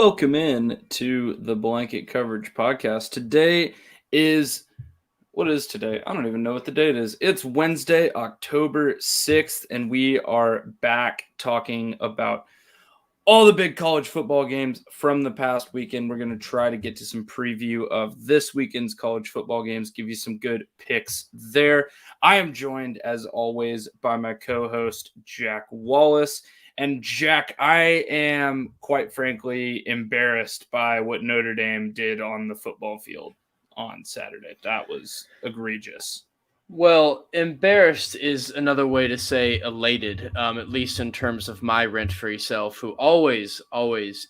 Welcome in to the Blanket Coverage Podcast. Today is, what is today? I don't even know what the date is. It's Wednesday, October 6th, and we are back talking about all the big college football games from the past weekend. We're going to try to get to some preview of this weekend's college football games, give you some good picks there. I am joined, as always, by my co-host, Jack Wallace. And Jack, I am quite frankly embarrassed by what Notre Dame did on the football field on Saturday. That was egregious. Well, embarrassed is another way to say elated, at least in terms of my rent-free self, who always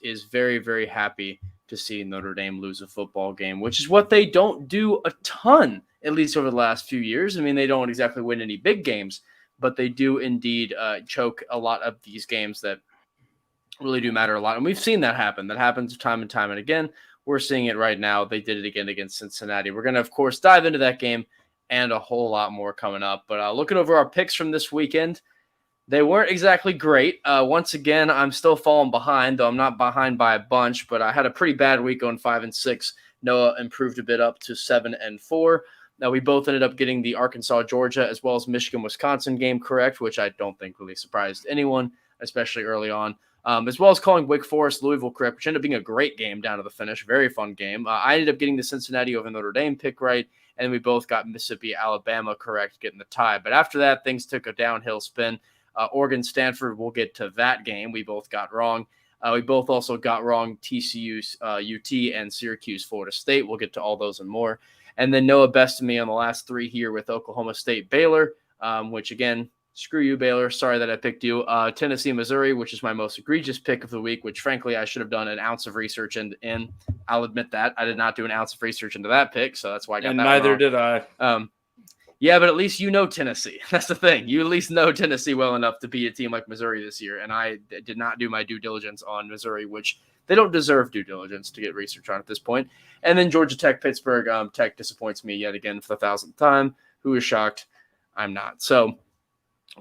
is very, very happy to see Notre Dame lose a football game, which is what they don't do a ton, at least over the last few years. I mean, they don't exactly win any big games, but they do indeed choke a lot of these games that really do matter a lot. And we've seen that happen. That happens time and time and again. We're seeing it right now. They did it again against Cincinnati. We're going to, of course, dive into that game and a whole lot more coming up. But looking over our picks from this weekend, they weren't exactly great. Once again, I'm still falling behind, though I'm not behind by a bunch, but I had a pretty bad week going 5-6. Noah improved a bit up to 7-4. Now, we both ended up getting the Arkansas-Georgia as well as Michigan-Wisconsin game correct, which I don't think really surprised anyone, especially early on, as well as calling Wake Forest-Louisville correct, which ended up being a great game down to the finish. Very fun game. I ended up getting the Cincinnati over Notre Dame pick right, and we both got Mississippi-Alabama correct, getting the tie. But after that, things took a downhill spin. Oregon-Stanford, we'll get to that game. We both got wrong. We both also got wrong TCU, UT, and Syracuse-Florida State. We'll get to all those and more. And then Noah bested me on the last three here with Oklahoma State, Baylor, which again, screw you, Baylor. Sorry that I picked you. Tennessee, Missouri, which is my most egregious pick of the week, which frankly I should have done an ounce of research in. I'll admit that. I did not do an ounce of research into that pick, so that's why I got that neither wrong. did I. Yeah, but at least you know Tennessee. That's the thing. You at least know Tennessee well enough to be a team like Missouri this year, and I did not do my due diligence on Missouri, which they don't deserve due diligence to get research on at this point. And then Georgia Tech, Pittsburgh. Tech disappoints me yet again for the 1,000th time. Who is shocked? I'm not. So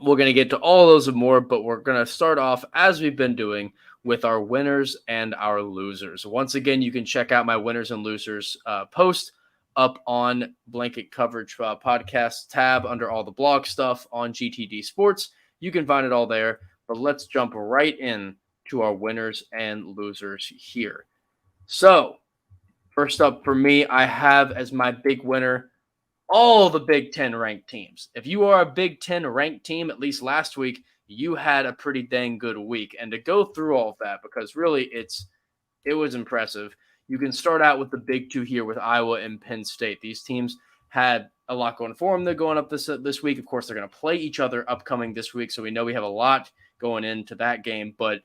we're going to get to all those and more, but we're going to start off, as we've been doing, with our winners and our losers. Once again, you can check out my winners and losers post up on Blanket Coverage podcast tab under all the blog stuff on GTD Sports. You can find it all there, but let's jump right in to our winners and losers here. So, first up for me, I have as my big winner all the Big Ten ranked teams. If you are a Big Ten ranked team, at least last week, you had a pretty dang good week. And to go through all of that, because really it was impressive, you can start out with the big two here with Iowa and Penn State. These teams had a lot going for them. They're going up this week. Of course, they're going to play each other upcoming this week, so we know we have a lot going into that game. But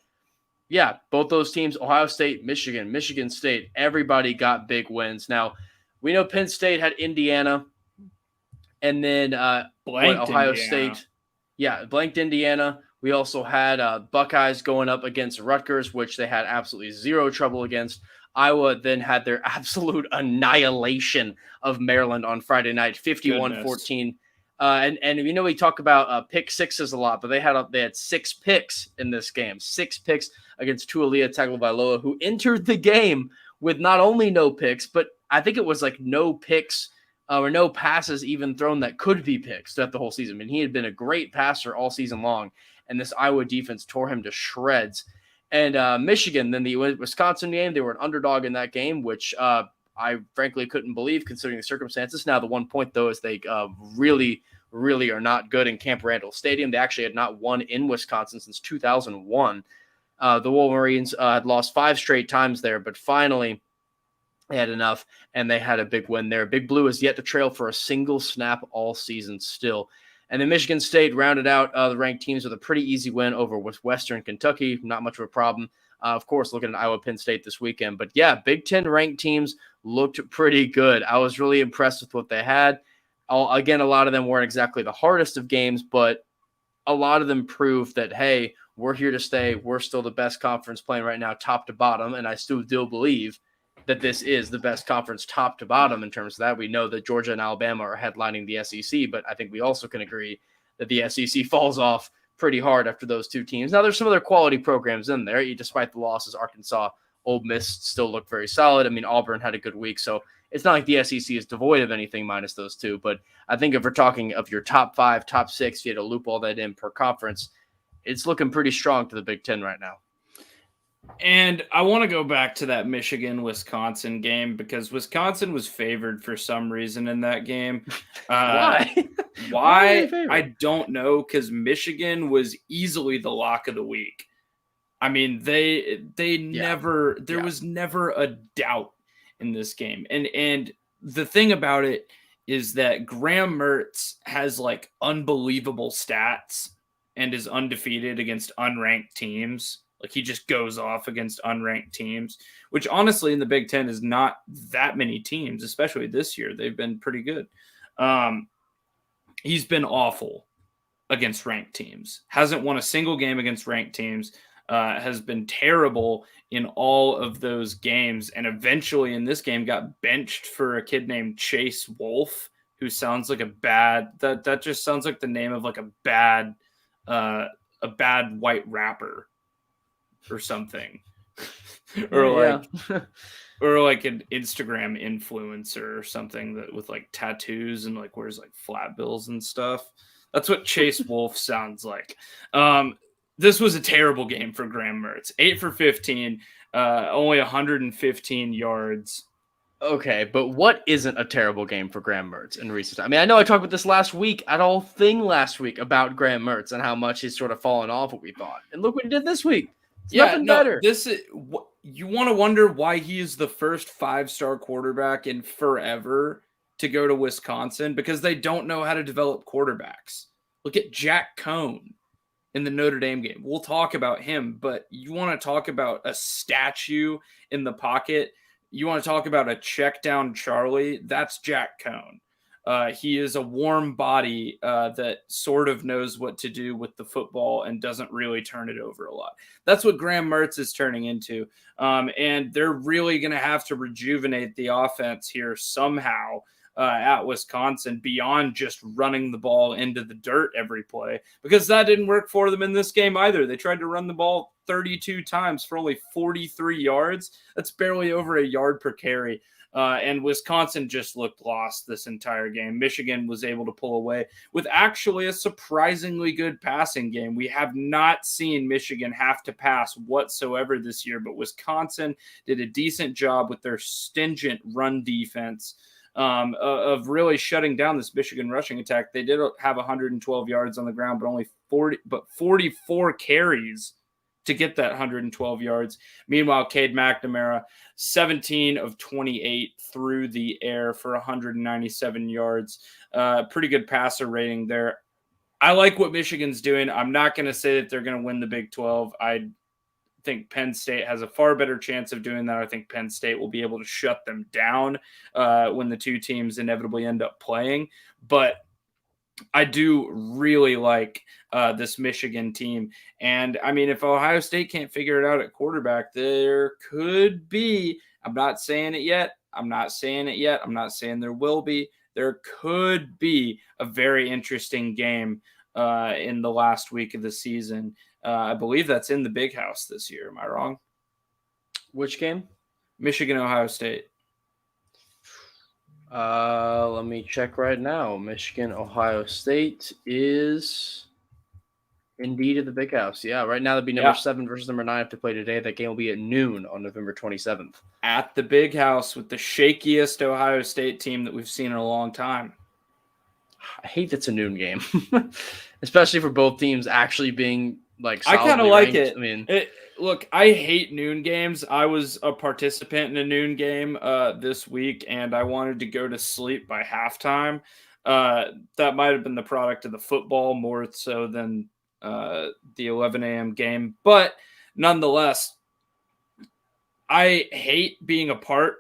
yeah, both those teams, Ohio State, Michigan State, everybody got big wins. Now, we know Penn State had Indiana, and then Ohio Indiana. State. Yeah, blanked Indiana. We also had Buckeyes going up against Rutgers, which they had absolutely zero trouble against. Iowa then had their absolute annihilation of Maryland on Friday night, 51-14. And you know, we talk about pick sixes a lot, but they had 6 picks in this game, 6 picks against Tualia Tagovailoa, who entered the game with not only no picks, but I think it was like no picks or no passes even thrown that could be picks throughout the whole season. I mean, he had been a great passer all season long, and this Iowa defense tore him to shreds. And Michigan, then the Wisconsin game, they were an underdog in that game, which I frankly couldn't believe considering the circumstances. Now, the 1 point, though, is they really are not good in Camp Randall Stadium. They actually had not won in Wisconsin since 2001. The Wolverines had lost 5 straight times there, but finally they had enough, and they had a big win there. Big Blue is yet to trail for a single snap all season still. And then Michigan State rounded out the ranked teams with a pretty easy win over Western Kentucky. Not much of a problem. Of course, looking at Iowa Penn State this weekend. But yeah, Big Ten ranked teams looked pretty good. I was really impressed with what they had. Again, a lot of them weren't exactly the hardest of games, but a lot of them proved that, hey, we're here to stay. We're still the best conference playing right now, top to bottom. And I still do believe that this is the best conference top to bottom in terms of that. We know that Georgia and Alabama are headlining the SEC, but I think we also can agree that the SEC falls off pretty hard after those two teams. Now, there's some other quality programs in there, despite the losses. Arkansas Ole Miss still look very solid. I mean, Auburn had a good week, so it's not like the SEC is devoid of anything minus those two. But I think if we're talking of your top 5, top 6, if you had to loop all that in per conference, it's looking pretty strong to the Big Ten right now. And I want to go back to that Michigan-Wisconsin game because Wisconsin was favored for some reason in that game. Why? Why? I don't know, because Michigan was easily the lock of the week. I mean, there was never a doubt in this game. And the thing about it is that Graham Mertz has like unbelievable stats and is undefeated against unranked teams. Like he just goes off against unranked teams, which honestly in the Big Ten is not that many teams, especially this year. They've been pretty good. He's been awful against ranked teams. Hasn't won a single game against ranked teams. Has been terrible in all of those games. And eventually in this game got benched for a kid named Chase Wolf, who sounds like that just sounds like the name of like a bad white rapper or something. or like an Instagram influencer or something that with like tattoos and like wears like flat bills and stuff. That's what Chase Wolf sounds like. This was a terrible game for Graham Mertz. 8 for 15, only 115 yards. Okay, but what isn't a terrible game for Graham Mertz in recent time? I mean, I know I talked about this last week last week about Graham Mertz and how much he's sort of fallen off what we thought. And look what he did this week. Nothing better. You want to wonder why he is the first 5-star quarterback in forever to go to Wisconsin, because they don't know how to develop quarterbacks. Look at Jack Cohn in the Notre Dame game. We'll talk about him, but you want to talk about a statue in the pocket. You want to talk about a check down Charlie. That's Jack Cohn. He is a warm body that sort of knows what to do with the football and doesn't really turn it over a lot. That's what Graham Mertz is turning into. And they're really going to have to rejuvenate the offense here somehow at Wisconsin beyond just running the ball into the dirt every play, because that didn't work for them in this game either. They tried to run the ball 32 times for only 43 yards. That's barely over a yard per carry. And Wisconsin just looked lost this entire game. Michigan was able to pull away with actually a surprisingly good passing game. We have not seen Michigan have to pass whatsoever this year, but Wisconsin did a decent job with their stingent run defense of really shutting down this Michigan rushing attack. They did have 112 yards on the ground, but only 44 carries to get that 112 yards. Meanwhile, Cade McNamara, 17 of 28 through the air for 197 yards. Pretty good passer rating there. I like what Michigan's doing. I'm not going to say that they're going to win the Big 12. I think Penn State has a far better chance of doing that. I think Penn State will be able to shut them down when the two teams inevitably end up playing. But I do really like this Michigan team. And, I mean, if Ohio State can't figure it out at quarterback, there could be – I'm not saying it yet. I'm not saying there will be. There could be a very interesting game in the last week of the season. I believe that's in the Big House this year. Am I wrong? Which game? Michigan, Ohio State. Let me check right now. Michigan, Ohio State is indeed at the Big House. Yeah, right now that'd be number 7 versus number 9 if they play today. That game will be at noon on November 27th. At the Big House with the shakiest Ohio State team that we've seen in a long time. I hate that's a noon game, especially for both teams actually being like. I kind of like ranked. it. I mean, look, I hate noon games. I was a participant in a noon game this week, and I wanted to go to sleep by halftime. That might have been the product of the football more so than the 11 a.m. game. But nonetheless, I hate being a part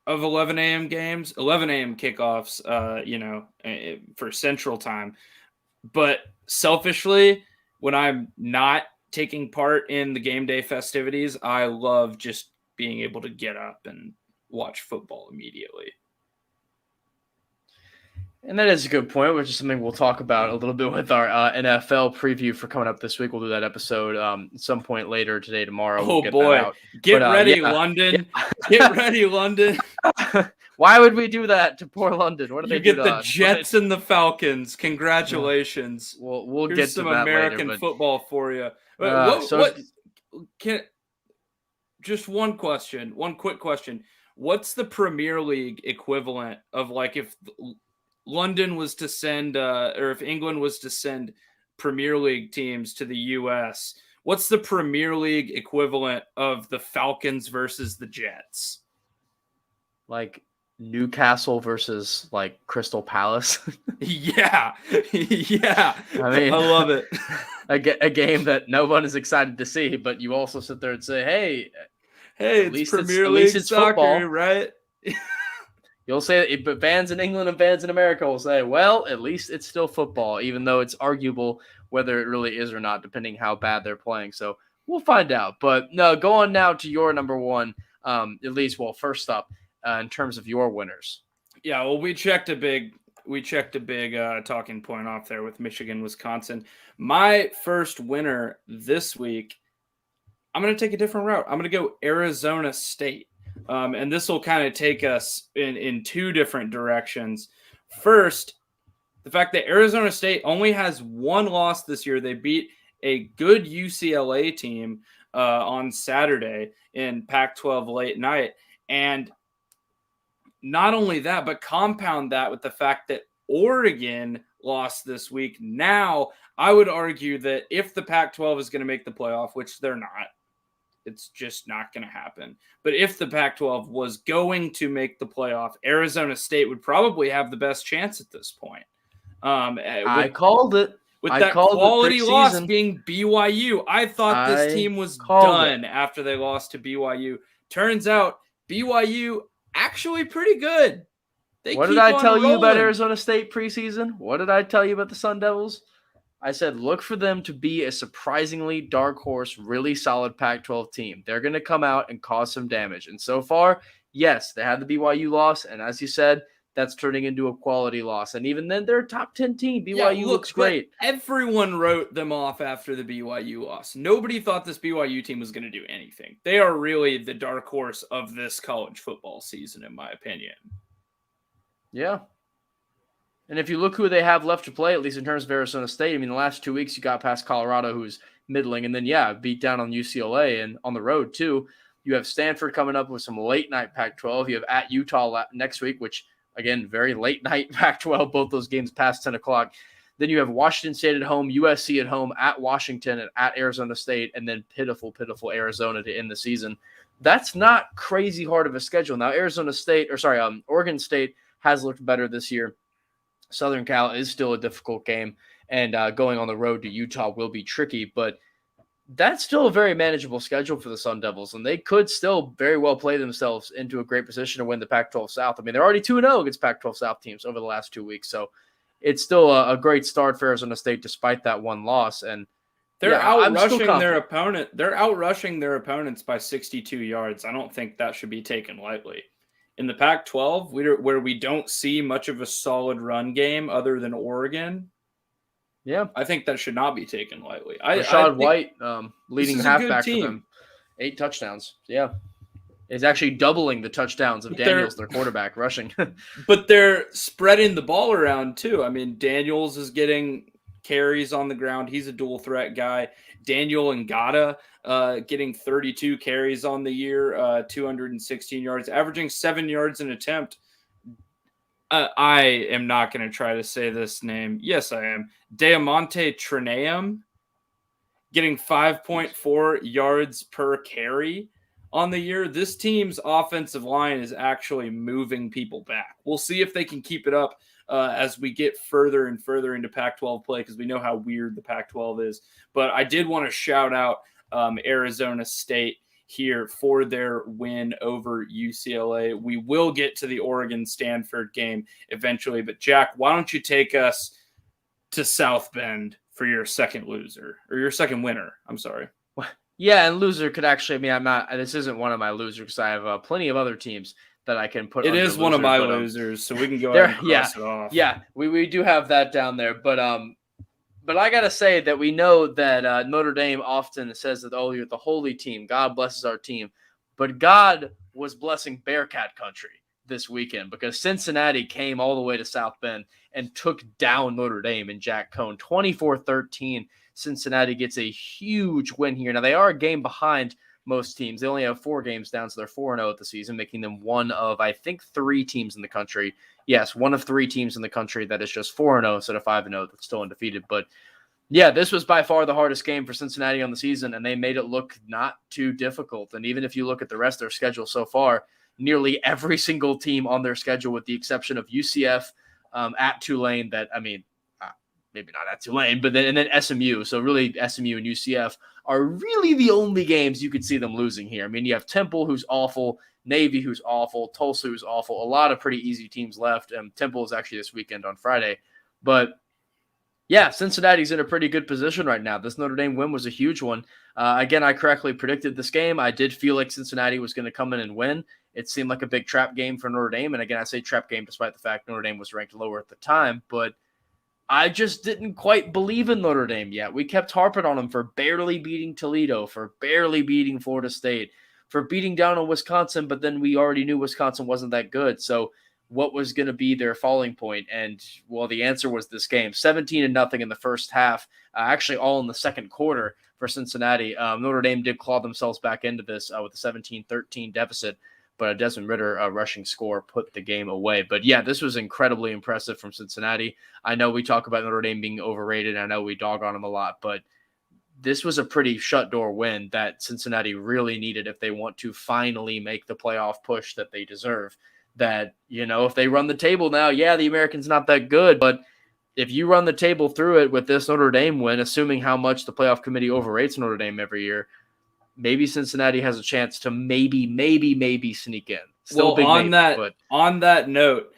of 11 a.m. games, 11 a.m. kickoffs, for Central Time. But selfishly, when I'm not taking part in the game day festivities, I love just being able to get up and watch football immediately. And that is a good point, which is something we'll talk about a little bit with our NFL preview for coming up this week. We'll do that episode at some point later today, tomorrow. Oh, we'll get boy. that out. Get ready, London. Yeah. Get ready, London. Why would we do that to poor London? What do they do? You get the Jets and the Falcons. Congratulations. We'll Here's get some to that American later, football for you. Just one quick question. What's the Premier League equivalent of, like, if London was to send, or if England was to send Premier League teams to the U.S., what's the Premier League equivalent of the Falcons versus the Jets? Like Newcastle versus like Crystal Palace. Yeah. I mean, I love it. A game that no one is excited to see, but you also sit there and say, hey, it's Premier League soccer, football, right? You'll say it, but fans in England and fans in America will say, well, at least it's still football, even though it's arguable whether it really is or not, depending how bad they're playing. So we'll find out. But no, go on now to your number one, at least, well, first up, in terms of your winners. Yeah, well, we checked a big talking point off there with Michigan, Wisconsin. My first winner this week, I'm going to take a different route. I'm going to go Arizona State. And this will kind of take us in two different directions. First, the fact that Arizona State only has one loss this year. They beat a good UCLA team on Saturday in Pac-12 late night. And not only that, but compound that with the fact that Oregon lost this week. Now, I would argue that if the Pac-12 is going to make the playoff, which they're not, it's just not going to happen. But if the Pac-12 was going to make the playoff, Arizona State would probably have the best chance at this point. I called it. With that quality loss being BYU, I thought this team was done after they lost to BYU. Turns out BYU actually pretty good. What did I tell you about Arizona State preseason? What did I tell you about the Sun Devils? I said, look for them to be a surprisingly dark horse, really solid Pac-12 team. They're going to come out and cause some damage. And so far, yes, they had the BYU loss. And as you said, that's turning into a quality loss. And even then, they're a top 10 team. BYU looks great. Everyone wrote them off after the BYU loss. Nobody thought this BYU team was going to do anything. They are really the dark horse of this college football season, in my opinion. Yeah. And if you look who they have left to play, at least in terms of Arizona State, I mean, the last 2 weeks you got past Colorado, who's middling, and then, beat down on UCLA and on the road, too. You have Stanford coming up with some late-night Pac-12. You have at Utah next week, which, again, very late-night Pac-12, both those games past 10 o'clock. Then you have Washington State at home, USC at home, at Washington, and at Arizona State, and then pitiful Arizona to end the season. That's not crazy hard of a schedule. Now, Oregon State has looked better this year. Southern Cal is still a difficult game, and going on the road to Utah will be tricky, but that's still a very manageable schedule for the Sun Devils, and they could still very well play themselves into a great position to win the Pac-12 South. I mean, they're already 2-0 against Pac-12 South teams over the last 2 weeks, so it's still a great start for Arizona State despite that one loss. And they're outrushing their opponent. They're outrushing their opponents by 62 yards. I don't think that should be taken lightly. In the Pac-12, where we don't see much of a solid run game other than Oregon, I think that should not be taken lightly. Rashad White, leading halfback for them, 8 touchdowns. Yeah. Is actually doubling the touchdowns of Daniels, their quarterback, rushing. But they're spreading the ball around, too. I mean, Daniels is getting carries on the ground. He's a dual threat guy. Daniel Ngata getting 32 carries on the year, 216 yards, averaging 7 yards an attempt. I am not going to try to say this name. Yes, I am. Diamante Trineum getting 5.4 yards per carry on the year. This team's offensive line is actually moving people back. We'll see if they can keep it up as we get further and further into Pac-12 play, because we know how weird the Pac-12 is. But I did want to shout out Arizona State here for their win over UCLA. We will get to the Oregon-Stanford game eventually. But, Jack, why don't you take us to South Bend for your second loser, or your second winner? I'm sorry. Yeah, and loser could actually, this isn't one of my losers because I have plenty of other teams that I can put. It is one of my losers, so we can go ahead and cross it off. Yeah, we do have that down there, but I gotta say that we know that Notre Dame often says that, oh, you're the holy team, God blesses our team, but God was blessing Bearcat country this weekend because Cincinnati came all the way to South Bend and took down Notre Dame and Jack Cohn 24-13. Cincinnati gets a huge win here. Now they are a game behind most teams. They only have 4 games down, so they're 4-0 at the season, making them one of, I think, 3 teams in the country. Yes, one of 3 teams in the country that is just 4-0 instead of 5-0 that's still undefeated. But yeah, this was by far the hardest game for Cincinnati on the season, and they made it look not too difficult. And even if you look at the rest of their schedule so far, nearly every single team on their schedule, with the exception of UCF at Tulane, maybe not at Tulane, but then SMU. So really SMU and UCF are really the only games you could see them losing here. I mean, you have Temple, who's awful, Navy, who's awful, Tulsa, who's awful, a lot of pretty easy teams left. Temple is actually this weekend on Friday. But yeah, Cincinnati's in a pretty good position right now. This Notre Dame win was a huge one. Again, I correctly predicted this game. I did feel like Cincinnati was going to come in and win. It seemed like a big trap game for Notre Dame. And again, I say trap game despite the fact Notre Dame was ranked lower at the time. But I just didn't quite believe in Notre Dame yet. We kept harping on them for barely beating Toledo, for barely beating Florida State, for beating down on Wisconsin, but then we already knew Wisconsin wasn't that good. So what was going to be their falling point? And, well, the answer was this game. 17-0 in the first half, actually all in the second quarter for Cincinnati. Notre Dame did claw themselves back into this with a 17-13 deficit, but a Desmond Ridder rushing score put the game away. But yeah, this was incredibly impressive from Cincinnati. I know we talk about Notre Dame being overrated. I know we dog on them a lot, but this was a pretty shut door win that Cincinnati really needed if they want to finally make the playoff push that they deserve. That, if they run the table now, yeah, the American's not that good, but if you run the table through it with this Notre Dame win, assuming how much the playoff committee overrates Notre Dame every year, maybe Cincinnati has a chance to maybe sneak in. Still well, big on that note,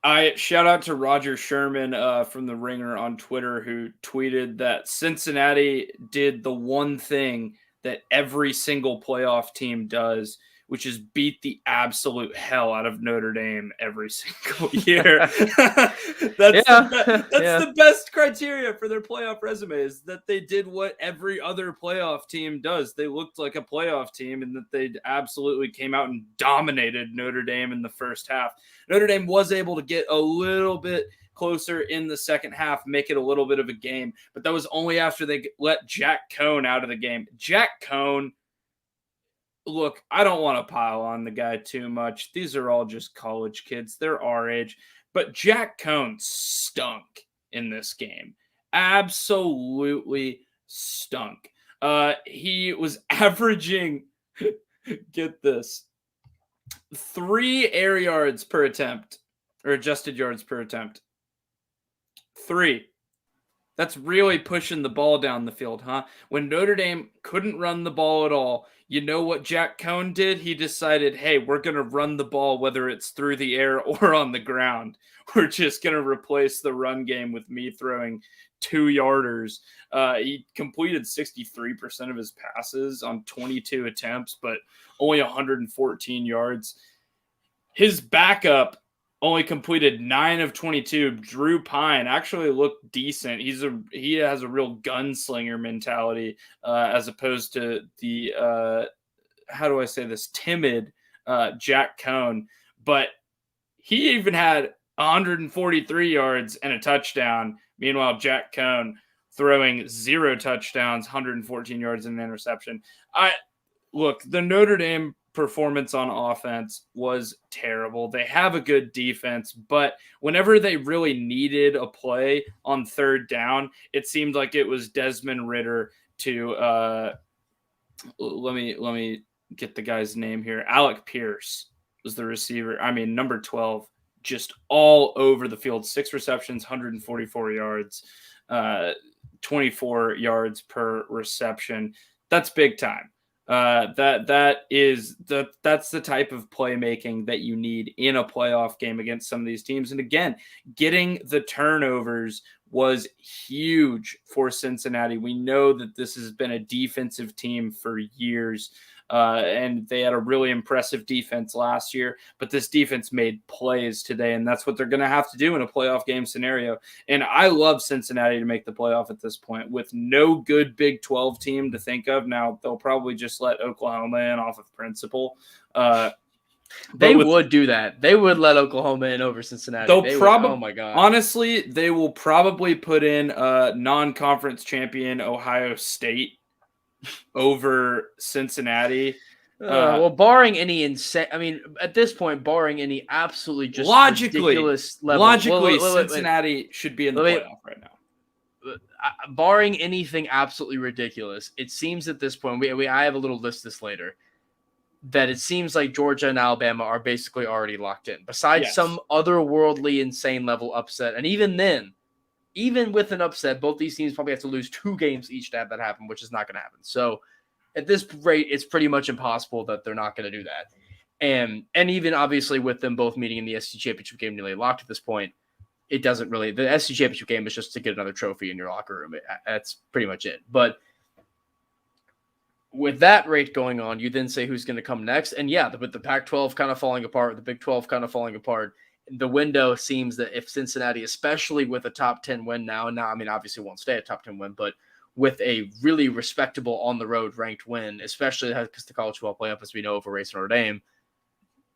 I shout out to Roger Sherman from The Ringer on Twitter, who tweeted that Cincinnati did the one thing that every single playoff team does, which is beat the absolute hell out of Notre Dame every single year. That's the best criteria for their playoff resume, is that they did what every other playoff team does. They looked like a playoff team, and that they absolutely came out and dominated Notre Dame in the first half. Notre Dame was able to get a little bit closer in the second half, make it a little bit of a game, but that was only after they let Jack Cohn out of the game. Jack Cohn, look, I don't want to pile on the guy too much. These are all just college kids. They're our age. But Jack Cohn stunk in this game. Absolutely stunk. He was averaging, get this, 3 air yards per attempt, or adjusted yards per attempt. 3. That's really pushing the ball down the field, huh? When Notre Dame couldn't run the ball at all, you know what Jack Cohn did? He decided, hey, we're going to run the ball whether it's through the air or on the ground. We're just going to replace the run game with me throwing 2-yarders. He completed 63% of his passes on 22 attempts, but only 114 yards. His backup only completed 9 of 22. Drew Pine actually looked decent. He has a real gunslinger mentality as opposed to the how do I say this, timid Jack Cohn. But he even had 143 yards and a touchdown. Meanwhile, Jack Cohn throwing 0 touchdowns, 114 yards and an interception. Look, the Notre Dame performance on offense was terrible. They have a good defense, but whenever they really needed a play on third down, it seemed like it was Desmond Ridder to let me get the guy's name here. Alec Pierce was the receiver. Number 12, just all over the field. 6 receptions, 144 yards, 24 yards per reception. That's big time. That's the type of playmaking that you need in a playoff game against some of these teams. And again, getting the turnovers was huge for Cincinnati. We know that this has been a defensive team for years. and they had a really impressive defense last year. But this defense made plays today, and that's what they're going to have to do in a playoff game scenario. And I love Cincinnati to make the playoff at this point with no good Big 12 team to think of. Now, they'll probably just let Oklahoma in off of principle. They would do that. They would let Oklahoma in over Cincinnati. Oh my God. Honestly, they will probably put in a non-conference champion Ohio State over Cincinnati. Well, barring any insane, I mean, at this point, barring any absolutely just ridiculous level. Logically, Cincinnati should be in the playoff right now. Barring anything absolutely ridiculous, it seems at this point, I have a little list this later, that it seems like Georgia and Alabama are basically already locked in. Besides some otherworldly, insane level upset, and even then, even with an upset, both these teams probably have to lose 2 games each to have that happen, which is not going to happen. So at this rate, it's pretty much impossible that they're not going to do that. And even obviously with them both meeting in the SEC championship game nearly locked at this point, it doesn't really, the SEC championship game is just to get another trophy in your locker room. That's pretty much it. But with that rate going on, you then say who's going to come next. And with the Pac-12 kind of falling apart, the Big 12 kind of falling apart, the window seems that if Cincinnati, especially with a top 10 win now, I mean, obviously won't stay a top 10 win, but with a really respectable on-the-road ranked win, especially because the college football playoff, as we know, over Race Notre Dame,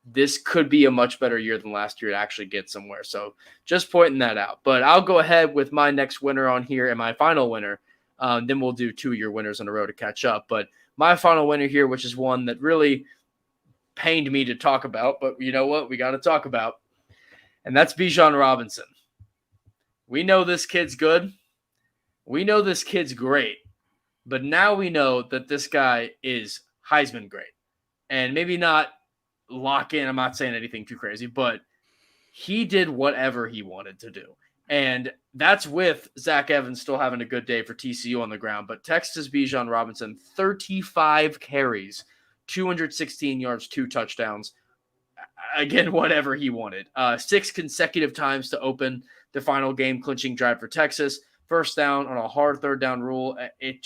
this could be a much better year than last year to actually get somewhere. So just pointing that out. But I'll go ahead with my next winner on here and my final winner. Then we'll do 2-year winners in a row to catch up. But my final winner here, which is one that really pained me to talk about, but you know what? We got to talk about. And that's Bijan Robinson. We know this kid's good. We know this kid's great. But now we know that this guy is Heisman great. And maybe not lock in. I'm not saying anything too crazy, but he did whatever he wanted to do. And that's with Zach Evans still having a good day for TCU on the ground. But Texas Bijan Robinson, 35 carries, 216 yards, 2 touchdowns. Again, whatever he wanted. 6 consecutive times to open the final game clinching drive for Texas. First down on a hard 3rd down rule. He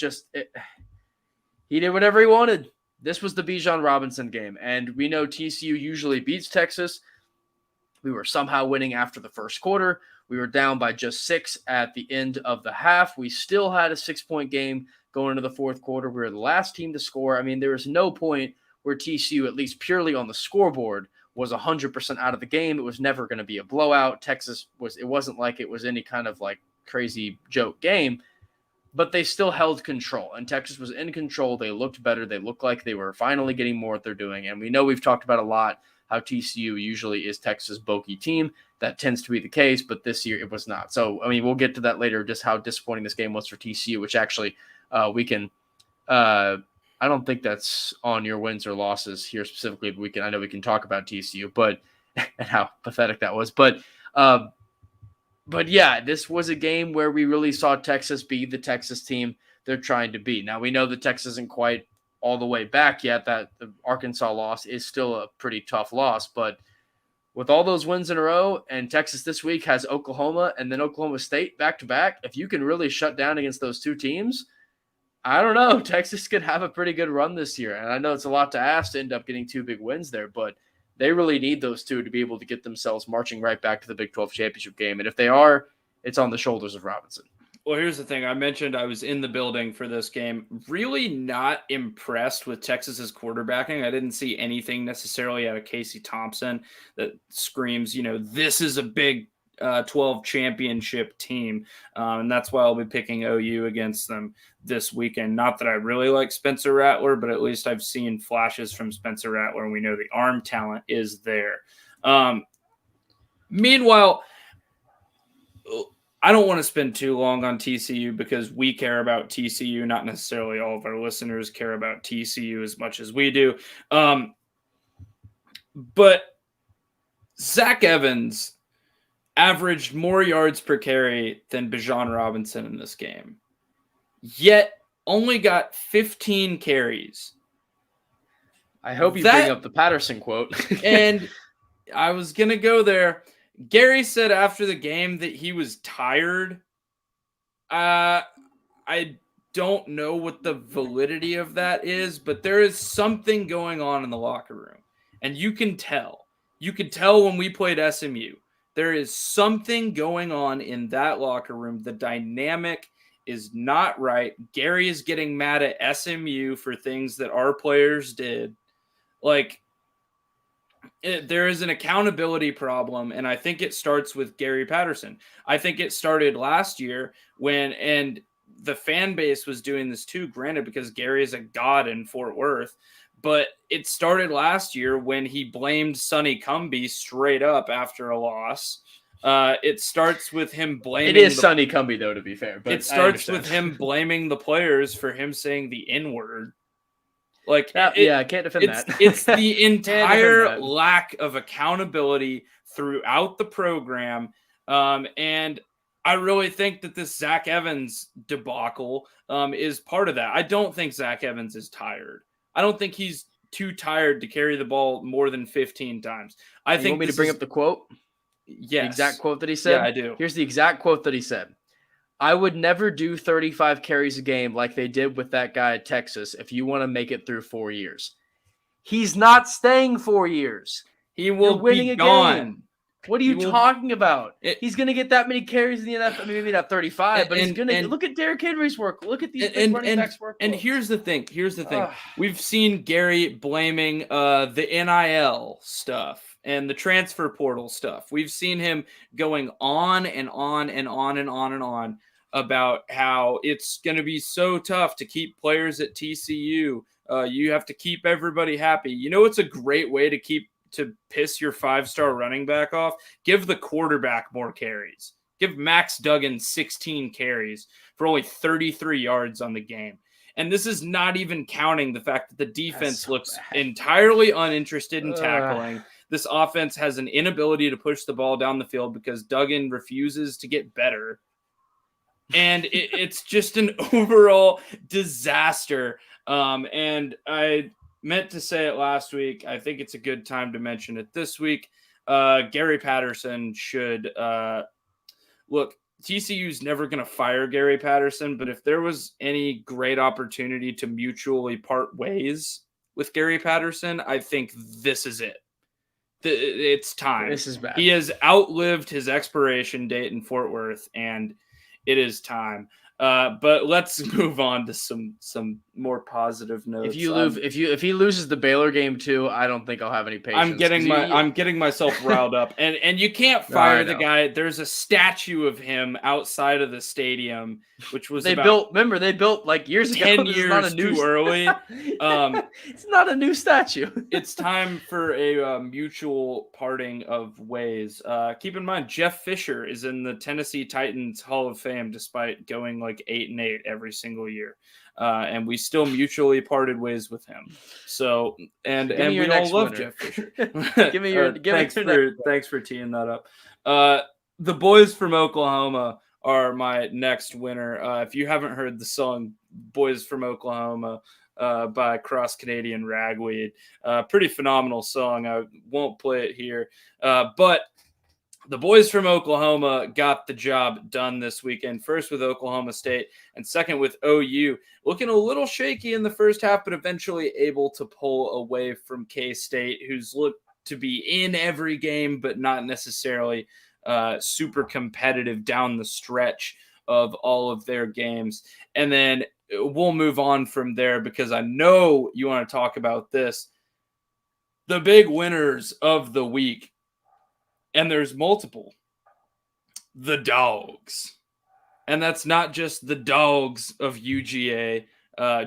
did whatever he wanted. This was the Bijan Robinson game. And we know TCU usually beats Texas. We were somehow winning after the first quarter. We were down by just 6 at the end of the half. We still had a 6-point game going into the 4th quarter. We were the last team to score. I mean, there was no point where TCU, at least purely on the scoreboard, was 100% out of the game. It was never going to be a blowout. It wasn't like it was any kind of like crazy joke game, but they still held control, and Texas was in control. They looked better. They looked like they were finally getting more what they're doing. And we know we've talked about a lot how TCU usually is Texas' bogey team. That tends to be the case, but this year it was not. So, I mean, we'll get to that later, just how disappointing this game was for TCU, which actually we can I don't think that's on your wins or losses here specifically, but I know we can talk about TCU, but and how pathetic that was. But yeah, this was a game where we really saw Texas be the Texas team they're trying to be. Now we know that Texas isn't quite all the way back yet. That the Arkansas loss is still a pretty tough loss, but with all those wins in a row, and Texas this week has Oklahoma and then Oklahoma State back to back, if you can really shut down against those 2 teams, I don't know. Texas could have a pretty good run this year. And I know it's a lot to ask to end up getting 2 big wins there, but they really need those 2 to be able to get themselves marching right back to the Big 12 championship game. And if they are, it's on the shoulders of Robinson. Well, here's the thing. I mentioned I was in the building for this game. Really not impressed with Texas's quarterbacking. I didn't see anything necessarily out of Casey Thompson that screams, this is a Big 12 championship team. And that's why I'll be picking OU against them this weekend. Not that I really like Spencer Rattler, but at least I've seen flashes from Spencer Rattler, and we know the arm talent is there. Meanwhile, I don't want to spend too long on TCU because we care about TCU. Not necessarily all of our listeners care about TCU as much as we do. But Zach Evans averaged more yards per carry than Bijan Robinson in this game, yet only got 15 carries. I hope you bring up the Patterson quote. And I was going to go there. Gary said after the game that he was tired. I don't know what the validity of that is, but there is something going on in the locker room. And you can tell. You could tell when we played SMU. There is something going on in that locker room. The dynamic is not right. Gary is getting mad at SMU for things that our players did. There is an accountability problem, and I think it starts with Gary Patterson. I think it started last year and the fan base was doing this too, granted, because Gary is a god in Fort Worth. But it started last year when he blamed Sonny Cumbie straight up after a loss. It starts with him blaming. It is Sonny Cumbie, though, to be fair. But it starts with him blaming the players for him saying the N-word. I can't defend that. It's the entire lack of accountability throughout the program. And I really think that this Zach Evans debacle is part of that. I don't think Zach Evans is tired. I don't think he's too tired to carry the ball more than 15 times. You want me to bring up the quote? Yes. The exact quote that he said? Yeah, I do. Here's the exact quote that he said. I would never do 35 carries a game like they did with that guy at Texas if you want to make it through 4 years. He's not staying 4 years. He will be gone. Game. What are you talking about? He's going to get that many carries in the NFL. Maybe not 35, but he's going to look at Derrick Henry's work. Look at these running backs' work. And here's the thing. We've seen Gary blaming the NIL stuff and the transfer portal stuff. We've seen him going on and on and on and on and on about how it's going to be so tough to keep players at TCU. You have to keep everybody happy. You know, it's a great way to piss your 5-star running back off. Give the quarterback more carries. Give Max Duggan 16 carries for only 33 yards on the game. And this is not even counting the fact that the defense looks entirely uninterested in tackling. This offense has an inability to push the ball down the field because Duggan refuses to get better. And it's just an overall disaster. And I meant to say it last week. I think it's a good time to mention it this week. Gary Patterson should look. TCU's never going to fire Gary Patterson, but if there was any great opportunity to mutually part ways with Gary Patterson, I think this is it. It's time. This is bad. He has outlived his expiration date in Fort Worth, and it is time. But let's move on to some more positive notes. If he loses the Baylor game too, I don't think I'll have any patience. I'm getting myself riled up, and you can't fire the guy. There's a statue of him outside of the stadium, which was they built like years ago. 10 years too early. It's not a new statue. It's time for a mutual parting of ways. Keep in mind, Jeff Fisher is in the Tennessee Titans Hall of Fame, despite going like 8-8 every single year. And we still mutually parted ways with him. So, and we all love Jeff Fisher. Thanks for teeing that up. The boys from Oklahoma are my next winner. If you haven't heard the song Boys from Oklahoma by Cross Canadian Ragweed, pretty phenomenal song. I won't play it here. But the boys from Oklahoma got the job done this weekend, first with Oklahoma State and second with OU. Looking a little shaky in the first half, but eventually able to pull away from K-State, who's looked to be in every game, but not necessarily super competitive down the stretch of all of their games. And then we'll move on from there because I know you want to talk about this. The big winners of the week. And there's multiple. The Dogs. And that's not just the Dogs of UGA,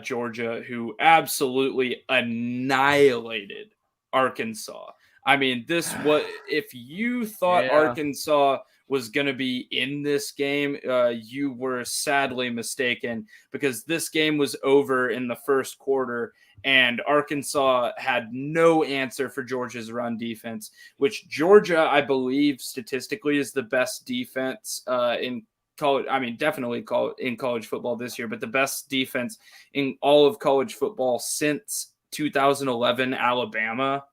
Georgia, who absolutely annihilated Arkansas. I mean, if you thought Arkansas was going to be in this game, you were sadly mistaken, because this game was over in the first quarter and Arkansas had no answer for Georgia's run defense, which Georgia, I believe, statistically is the best defense in college. I mean, definitely in college football this year, but the best defense in all of college football since 2011 Alabama,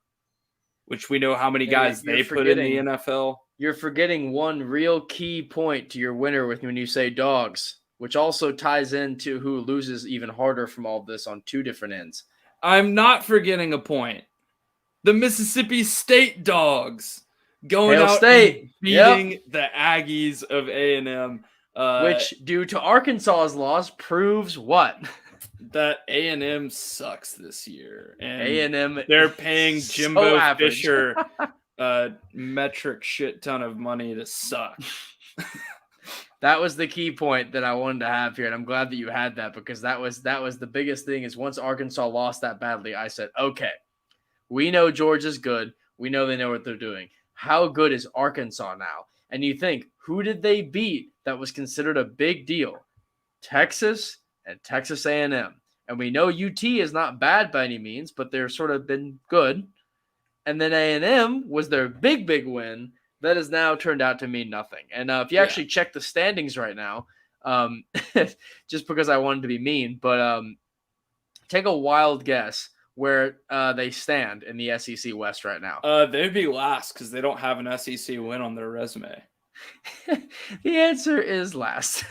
which we know how many guys they put in the NFL. You're forgetting one real key point to your winner when you say Dogs. which also ties into who loses even harder from all of this on two different ends. I'm not forgetting a point. The Mississippi State Dogs going Hail out State. and beating the Aggies of A&M. Which, due to Arkansas's loss, proves what? That A&M sucks this year. And A&M, they're paying Jimbo average. Fisher a metric shit ton of money to suck. That was the key point that I wanted to have here, and I'm glad that you had that, because that was the biggest thing. Is once Arkansas lost that badly, I said, okay, we know Georgia's good. We know they know what they're doing. How good is Arkansas now? And you think, who did they beat that was considered a big deal? Texas and Texas A&M. And we know UT is not bad by any means, but they're sort of been good. And then A&M was their big win that has now turned out to mean nothing. And if you actually check the standings right now, just because I wanted to be mean, but take a wild guess where they stand in the SEC West right now. They'd be last because they don't have an SEC win on their resume. The answer is last.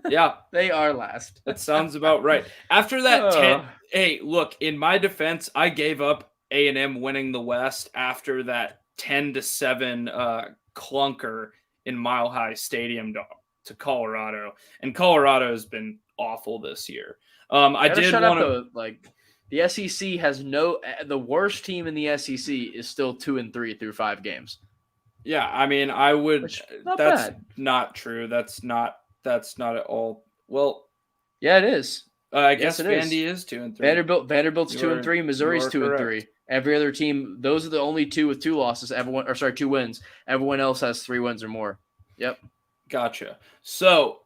Yeah, they are last. That sounds about right. After that, hey, look, in my defense, I gave up A&M winning the West after that 10-7 clunker in Mile High Stadium to Colorado, and Colorado has been awful this year. I did want to like. The SEC has the worst team in the SEC is still 2-3 through 5 games. Yeah, I mean, I would. That's bad. Not true. That's not at all. Well, yeah, it is. I guess Vandy is 2-3. Vanderbilt's 2-3. Missouri's 2-3. Every other team, those are the only two with 2 losses. 2 wins. Everyone else has 3 wins or more. Yep. Gotcha. So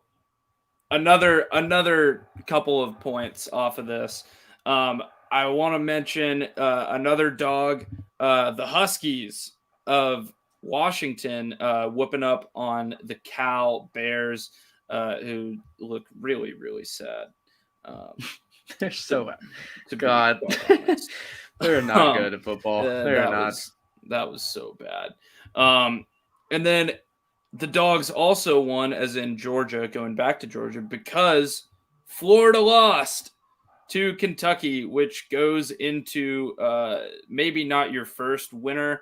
another couple of points off of this. I want to mention another dog, the Huskies of Washington, whooping up on the Cal Bears, who look really, really sad. They're so God. They're not good at football. They're not. That was so bad. And then the Dogs also won, as in Georgia, going back to Georgia, because Florida lost to Kentucky, which goes into maybe not your first winner,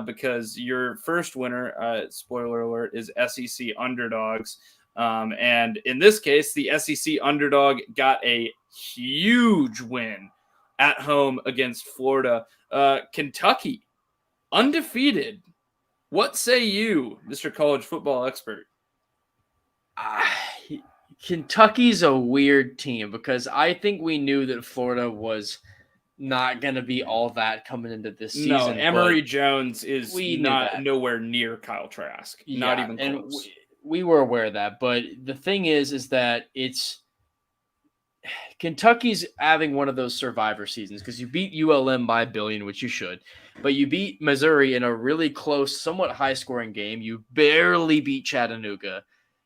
because your first winner, spoiler alert, is SEC underdogs. And in this case, the SEC underdog got a huge win at home against Florida. Kentucky, undefeated. What say you, Mr. College Football Expert? Kentucky's a weird team, because I think we knew that Florida was not going to be all that coming into this season. No, Emory Jones is nowhere near Kyle Trask. Not even close. And we were aware of that. But the thing is that Kentucky's having one of those survivor seasons, because you beat ULM by $1 billion, which you should. But you beat Missouri in a really close, somewhat high-scoring game. You barely beat Chattanooga.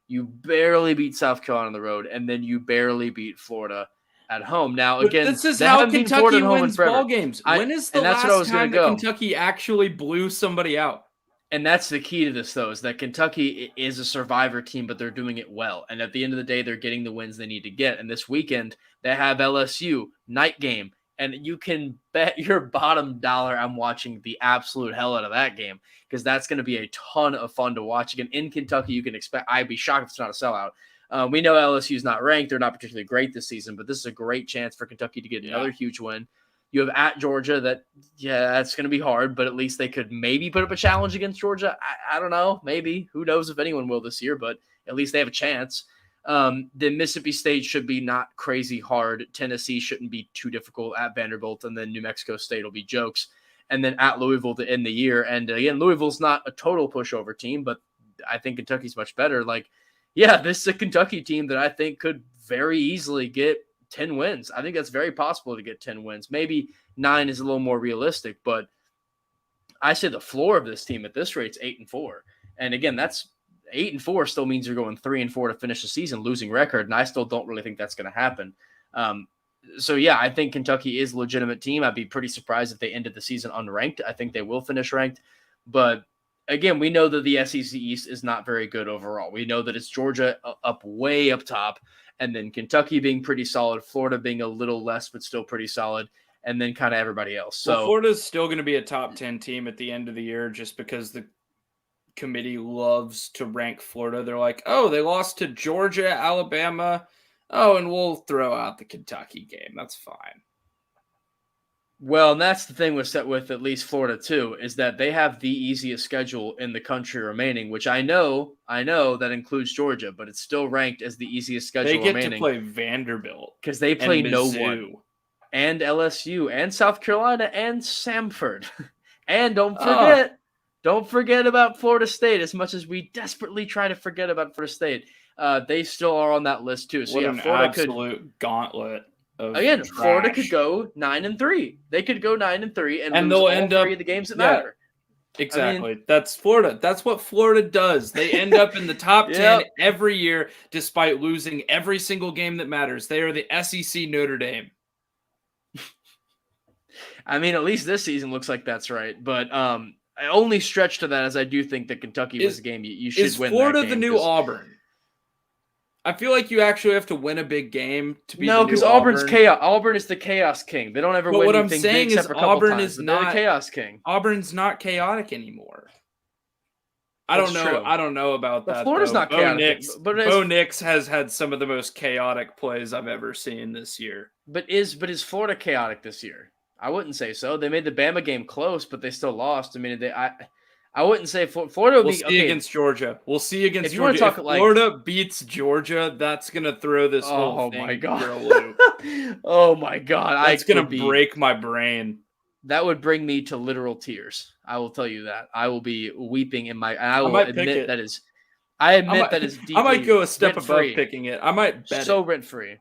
You barely beat South Carolina on the road, and then you barely beat Florida at home. Now, again, this is how Kentucky wins ball games. When is the last time that Kentucky actually blew somebody out? And that's the key to this, though, is that Kentucky is a survivor team, but they're doing it well. And at the end of the day, they're getting the wins they need to get. And this weekend, they have LSU, night game. And you can bet your bottom dollar I'm watching the absolute hell out of that game, because that's going to be a ton of fun to watch. Again, in Kentucky, you can expect – I'd be shocked if it's not a sellout. We know LSU's not ranked. They're not particularly great this season, but this is a great chance for Kentucky to get another huge win. You have at Georgia that's going to be hard, but at least they could maybe put up a challenge against Georgia. I don't know. Maybe. Who knows if anyone will this year, but at least they have a chance. Then Mississippi State should be not crazy hard. Tennessee shouldn't be too difficult at Vanderbilt, and then New Mexico State will be jokes. And then at Louisville to end the year. And again, Louisville's not a total pushover team, but I think Kentucky's much better. This is a Kentucky team that I think could very easily get 10 wins. I think that's very possible to get 10 wins. Maybe 9 is a little more realistic, but I say the floor of this team at this rate is 8-4. And again, that's 8-4 still means you're going 3-4 to finish the season, losing record. And I still don't really think that's going to happen. I think Kentucky is a legitimate team. I'd be pretty surprised if they ended the season unranked. I think they will finish ranked, but again, we know that the SEC East is not very good overall. We know that it's Georgia way up top, and then Kentucky being pretty solid, Florida being a little less but still pretty solid, and then kind of everybody else. So Florida's still going to be a top 10 team at the end of the year just because the committee loves to rank Florida. They're like, oh, they lost to Georgia, Alabama. Oh, and we'll throw out the Kentucky game. That's fine. Well, and that's the thing with at least Florida too, is that they have the easiest schedule in the country remaining, which I know that includes Georgia, but it's still ranked as the easiest schedule remaining. They get to play Vanderbilt because they play no one, and LSU, and South Carolina, and Samford, and don't forget about Florida State. As much as we desperately try to forget about Florida State, they still are on that list too. So what an Florida absolute gauntlet. Again, trash. Florida could go 9-3. They could go 9-3 and lose they'll end up 3 of the games that matter. Exactly. I mean, that's Florida. That's what Florida does. They end up in the top 10 every year, despite losing every single game that matters. They are the SEC Notre Dame. I mean, at least this season looks like that's right. But I only stretch to that as I do think that Kentucky was a game you should win. Is Florida the new Auburn? I feel like you actually have to win a big game to be because Auburn's chaos. Auburn is the chaos king. They don't ever win what anything I'm saying big is except for a couple Auburn times, is not the chaos king. Auburn's not chaotic anymore. I don't know about that. Florida's not chaotic. Bo Nix has had some of the most chaotic plays I've ever seen this year. But is Florida chaotic this year? I wouldn't say so. They made the Bama game close, but they still lost. I mean, I wouldn't say Florida will be against Georgia. We'll see against if Georgia. If Florida beats Georgia, that's going to throw this whole thing my God. for a loop. Oh, my God. That's going to break my brain. That would bring me to literal tears. I will tell you that. I will be weeping in my – I will admit that is – I admit that is deeply I might go a step above rent-free. picking it. I might bet so rent-free.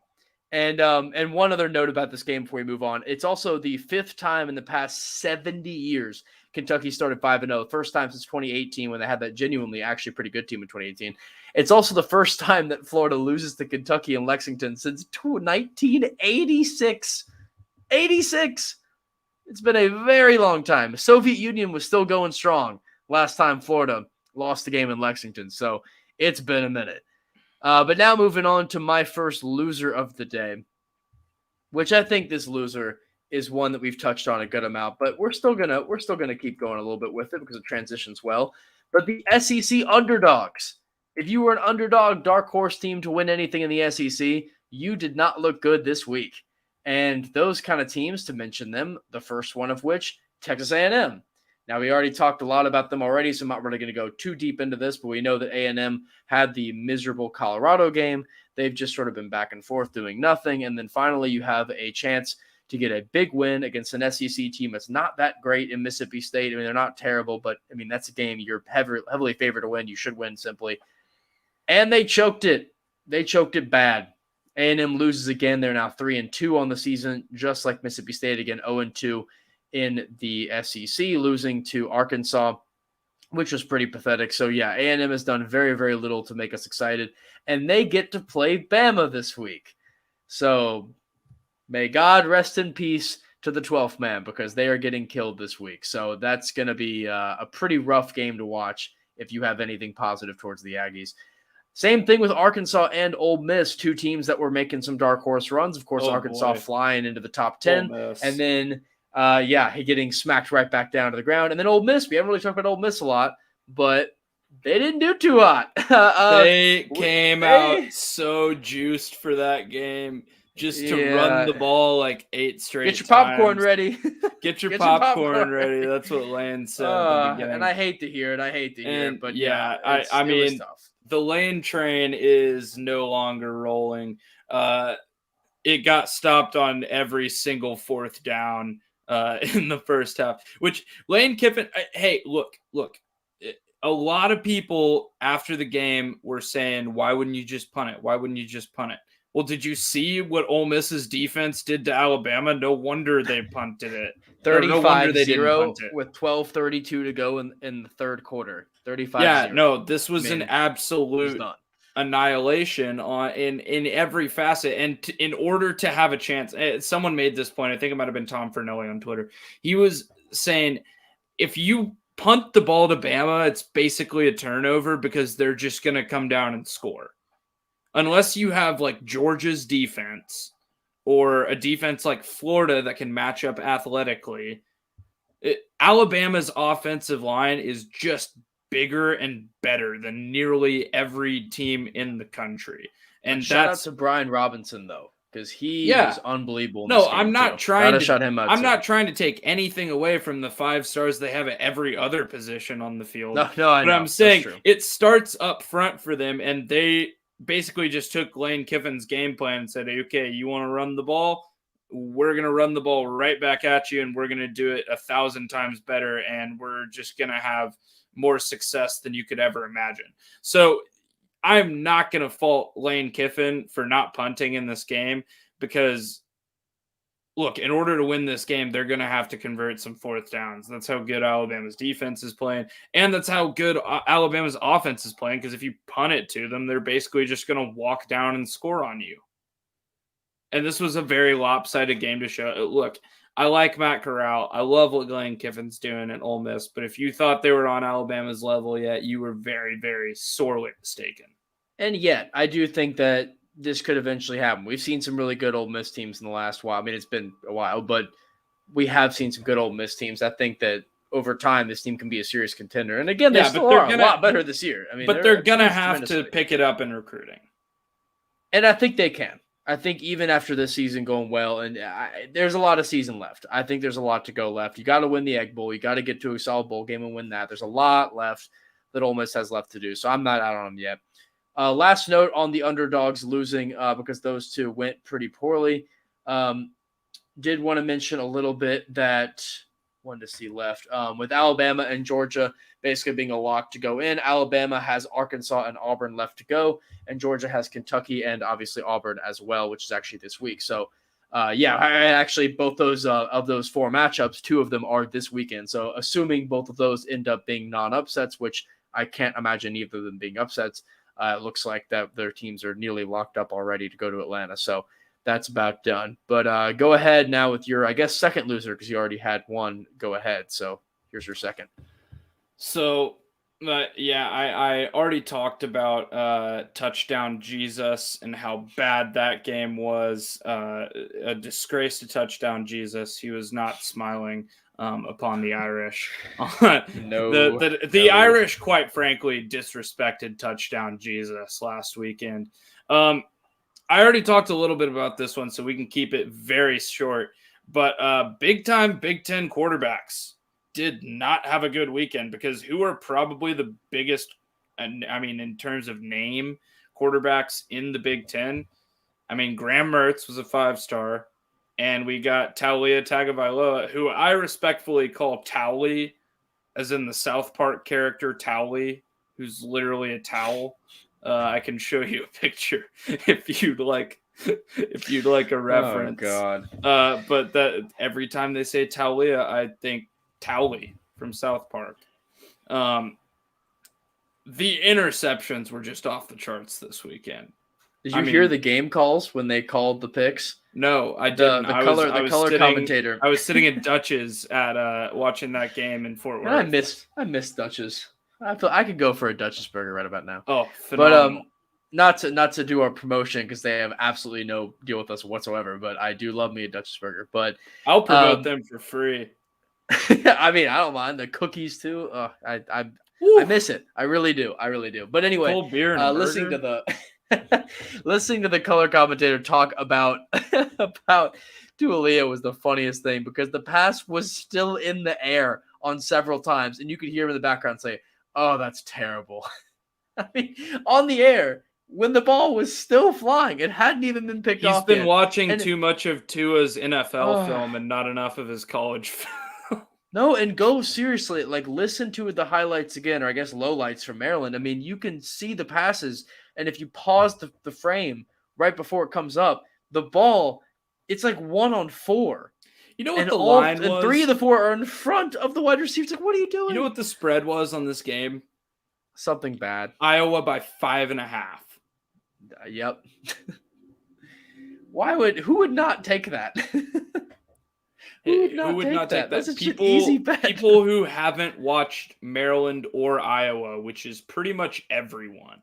And one other note about this game before we move on. It's also the 5th time in the past 70 years – Kentucky started 5-0, first time since 2018 when they had that genuinely actually pretty good team in 2018. It's also the first time that Florida loses to Kentucky and Lexington since 1986. 86! It's been a very long time. The Soviet Union was still going strong last time Florida lost the game in Lexington, so it's been a minute. But now moving on to my first loser of the day, which I think this loser is one that we've touched on a good amount, but we're still gonna keep going a little bit with it because it transitions well. But the SEC underdogs. If you were an underdog dark horse team to win anything in the SEC, you did not look good this week. And those kind of teams, to mention them, the first one of which, Texas A&M. Now, we already talked a lot about them already, so I'm not really going to go too deep into this, but we know that A&M had the miserable Colorado game. They've just sort of been back and forth doing nothing. And then finally, you have a chance to get a big win against an SEC team that's not that great in Mississippi State. I mean, they're not terrible, but, I mean, that's a game you're heavily favored to win. You should win simply. And they choked it. They choked it bad. A&M loses again. They're now 3-2 on the season, just like Mississippi State again, 0-2 in the SEC, losing to Arkansas, which was pretty pathetic. So, yeah, A&M has done very, very little to make us excited. And they get to play Bama this week. So, may God rest in peace to the 12th man because they are getting killed this week. So that's going to be a pretty rough game to watch if you have anything positive towards the Aggies. Same thing with Arkansas and Ole Miss, two teams that were making some dark horse runs. Of course, Arkansas flying into the top 10. And then, getting smacked right back down to the ground. And then Ole Miss, we haven't really talked about Ole Miss a lot, but they didn't do too hot. They came out so juiced for that game. Just to run the ball like 8 straight times. Get your popcorn ready. Get your popcorn ready. That's what Lane said at the beginning. And I hate to hear it. But I mean, the Lane train is no longer rolling. It got stopped on every single 4th down in the first half, which Lane Kiffin, look. A lot of people after the game were saying, why wouldn't you just punt it? Why wouldn't you just punt it? Well, did you see what Ole Miss's defense did to Alabama? No wonder they punted it. 35-0 with 12:32 to go in the third quarter. 35-0. Yeah, no, this was an absolute annihilation in every facet. And in order to have a chance, someone made this point. I think it might have been Tom Fernelli on Twitter. He was saying, if you punt the ball to Bama, it's basically a turnover because they're just going to come down and score. unless you have like Georgia's defense or a defense like Florida that can match up athletically, Alabama's offensive line is just bigger and better than nearly every team in the country. And shout out to Brian Robinson though, because he was unbelievable in no, this game I'm not too. trying to shout him out. I'm not trying to take anything away from the 5 stars they have at every other position on the field. No, I but know. I'm saying it starts up front for them, and they basically just took Lane Kiffin's game plan and said, okay, you want to run the ball? We're going to run the ball right back at you, and we're going to do it 1,000 times better, and we're just going to have more success than you could ever imagine. So I'm not going to fault Lane Kiffin for not punting in this game because, look, in order to win this game, they're going to have to convert some 4th downs. That's how good Alabama's defense is playing, and that's how good Alabama's offense is playing, because if you punt it to them, they're basically just going to walk down and score on you. And this was a very lopsided game to show. Look, I like Matt Corral. I love what Lane Kiffin's doing at Ole Miss, but if you thought they were on Alabama's level yet, you were very, very sorely mistaken. And yet, I do think that this could eventually happen. We've seen some really good Ole Miss teams in the last while. I mean, it's been a while, but we have seen some good Ole Miss teams. I think that over time, this team can be a serious contender. And again, they still are a lot better this year. I mean, but they're going to have to pick it up in recruiting. And I think they can. I think even after this season going well, and there's a lot of season left. I think there's a lot to go left. You got to win the Egg Bowl. You got to get to a solid bowl game and win that. There's a lot left that Ole Miss has left to do. So I'm not out on them yet. Last note on the underdogs losing because those two went pretty poorly. Did want to mention a little bit that one to see left with Alabama and Georgia basically being a lock to go in. Alabama has Arkansas and Auburn left to go, and Georgia has Kentucky and obviously Auburn as well, which is actually this week. So, actually both those of those 4 matchups, 2 of them are this weekend. So, assuming both of those end up being non-upsets, which I can't imagine either of them being upsets, it looks like that their teams are nearly locked up already to go to Atlanta. So, that's about done. But go ahead now with your, I guess, second loser, because you already had one. Go ahead. So here's your second. So, I already talked about Touchdown Jesus and how bad that game was. A disgrace to Touchdown Jesus. He was not smiling upon the Irish. The Irish, quite frankly, disrespected Touchdown Jesus last weekend. I already talked a little bit about this one, so we can keep it very short. But big-time Big Ten quarterbacks did not have a good weekend, because who are probably the biggest, in terms of name, quarterbacks in the Big Ten? I mean, Graham Mertz was a 5-star, and we got Taulia Tagovailoa, who I respectfully call Towley, as in the South Park character Towley, who's literally a towel. I can show you a picture if you'd like a reference. Oh God! But that every time they say Taulia, I think Towley from South Park. The interceptions were just off the charts this weekend. Did you hear the game calls when they called the picks? No, I didn't. The color commentator. I was sitting at Dutch's at watching that game in Fort Worth. I miss Dutch's. I could go for a Dutch's burger right about now. Oh, phenomenal. But not to do our promotion, because they have absolutely no deal with us whatsoever. But I do love me a Dutch's burger. But I'll promote them for free. I mean, I don't mind the cookies too. I miss it. I really do. But anyway, cold beer and listening to the color commentator talk about Tualia was the funniest thing, because the pass was still in the air on several times, and you could hear him in the background say, "Oh, that's terrible." I mean, on the air, when the ball was still flying, it hadn't even been picked off. He's been watching too much of Tua's NFL film and not enough of his college film. No, and go seriously, listen to the highlights again, or I guess lowlights from Maryland. I mean, you can see the passes, and if you pause the frame right before it comes up, the ball, it's 1 on 4. You know what the line was? And 3 of the 4 are in front of the wide receivers. What are you doing? You know what the spread was on this game? Something bad. Iowa by 5.5. Yep. Who would not take that? Who would not take that? That's an easy bet. People who haven't watched Maryland or Iowa, which is pretty much everyone,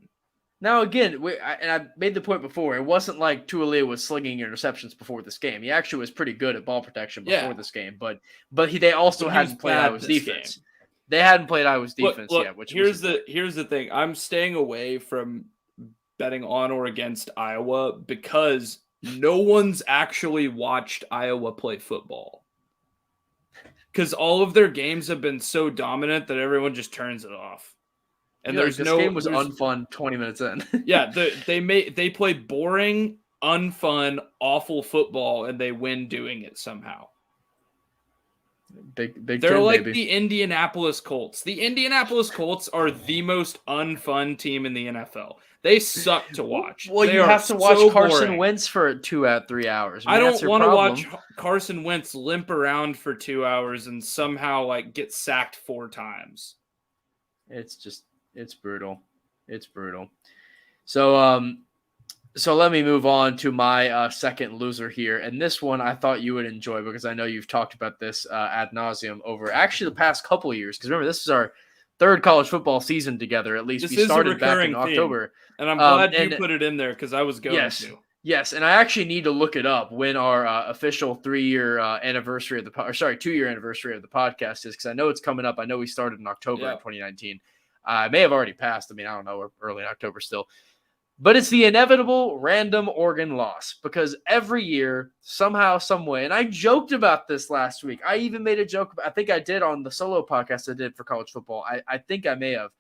Now, again, I made the point before, it wasn't like Tualia was slinging interceptions before this game. He actually was pretty good at ball protection before this game, but they also hadn't played Iowa's defense. Game. They hadn't played Iowa's defense look, yet. Which here's the thing. I'm staying away from betting on or against Iowa because no one's actually watched Iowa play football. Because all of their games have been so dominant that everyone just turns it off. And this game was unfun 20 minutes in. Yeah, they play boring, unfun, awful football, and they win doing it somehow. They're like baby. The Indianapolis Colts. The Indianapolis Colts are the most unfun team in the NFL. They suck to watch. Well, you have to watch Carson Wentz for 2 out 3 hours. I don't want to watch Carson Wentz limp around for 2 hours and somehow like get sacked 4 times. It's brutal. It's brutal. So let me move on to my second loser here. And this one I thought you would enjoy because I know you've talked about this ad nauseum over actually the past couple of years. Because remember, this is our third college football season together. At least we started back in October. And I'm glad you put it in there because I was going to. Yes, and I actually need to look it up when our official 3-year anniversary of the 2-year anniversary of the podcast is because I know it's coming up. I know we started in October of 2019. It may have already passed. I mean, I don't know. We're early in October still. But it's the inevitable random Oregon loss because every year, somehow, some way, and I joked about this last week. I even made a joke. I think I did on the solo podcast I did for college football. I think I may have.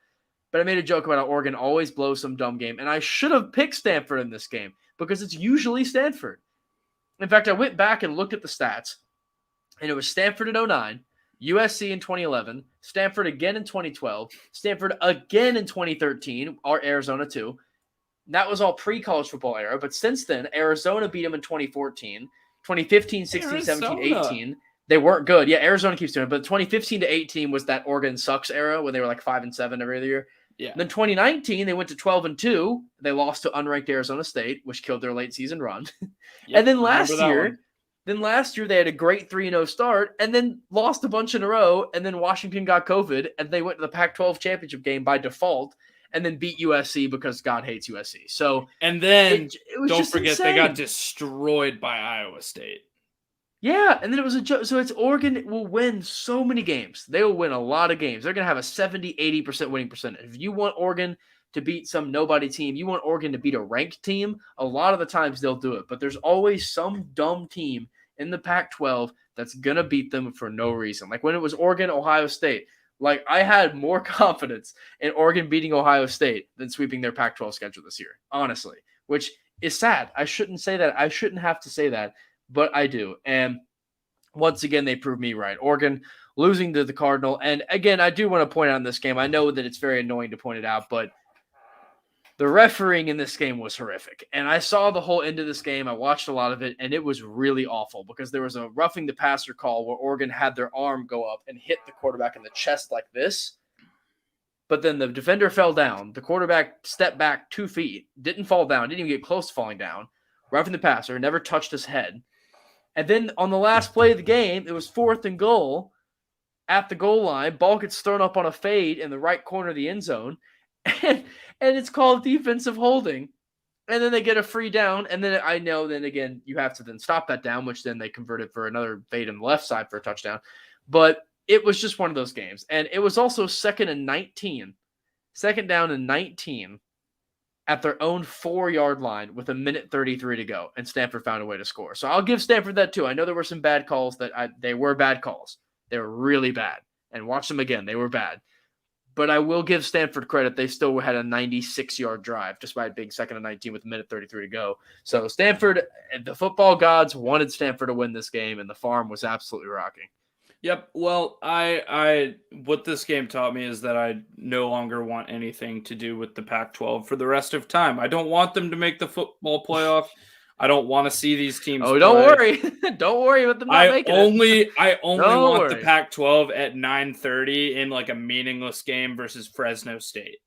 But I made a joke about how Oregon always blows some dumb game. And I should have picked Stanford in this game because it's usually Stanford. In fact, I went back and looked at the stats. And it was Stanford in 2009, USC in 2011, Stanford again in 2012, Stanford again in 2013, or Arizona too. That was all pre-college football era. But since then, Arizona beat them in 2014, 2015, 16, 17, 18. They weren't good. Yeah, Arizona keeps doing it. But 2015 to 18 was that Oregon sucks era when they were like 5-7 every other year. Yeah. And then 2019, they went to 12-2. They lost to unranked Arizona State, which killed their late season run. And then last year, they had a great 3-0 start and then lost a bunch in a row. And then Washington got COVID and they went to the Pac-12 championship game by default and then beat USC because God hates USC. So, and then it was don't just forget insane. They got destroyed by Iowa State. Yeah, and then it was a joke. So it's Oregon will win so many games. They will win a lot of games. They're going to have a 70-80% winning percentage. If you want Oregon to beat some nobody team, you want Oregon to beat a ranked team, a lot of the times they'll do it. But there's always some dumb team in the Pac-12 that's going to beat them for no reason. Like when it was Oregon, Ohio State. Like I had more confidence in Oregon beating Ohio State than sweeping their Pac-12 schedule this year, honestly, which is sad. I shouldn't say that. I shouldn't have to say that. But I do. And once again, they proved me right. Oregon losing to the Cardinal. And again, I do want to point out in this game, I know that it's very annoying to point it out, but the refereeing in this game was horrific. And I saw the whole end of this game. I watched a lot of it, and it was really awful because there was a roughing the passer call where Oregon had their arm go up and hit the quarterback in the chest like this. But then the defender fell down. The quarterback stepped back 2 feet, didn't fall down, didn't even get close to falling down. Roughing the passer, never touched his head. And then on the last play of the game, it was 4th and goal at the goal line. Ball gets thrown up on a fade in the right corner of the end zone. And it's called defensive holding. And then they get a free down. And then I know then again, you have to then stop that down, which then they converted for another fade on the left side for a touchdown. But it was just one of those games. And it was also 2nd and 19. 2nd down and 19. At their own 4-yard line with 1:33 to go, and Stanford found a way to score. So I'll give Stanford that too. I know there were some bad calls they were bad calls. They were really bad. And watch them again. They were bad. But I will give Stanford credit. They still had a 96-yard drive, despite being 2nd and 19 with 1:33 to go. So Stanford, the football gods wanted Stanford to win this game, and the farm was absolutely rocking. Yep. Well, I what this game taught me is that I no longer want anything to do with the Pac-12 for the rest of time. I don't want them to make the football playoff. I don't want to see these teams. Oh, don't worry. Don't worry about them not making it. I only want the Pac-12 at 9:30 in like a meaningless game versus Fresno State.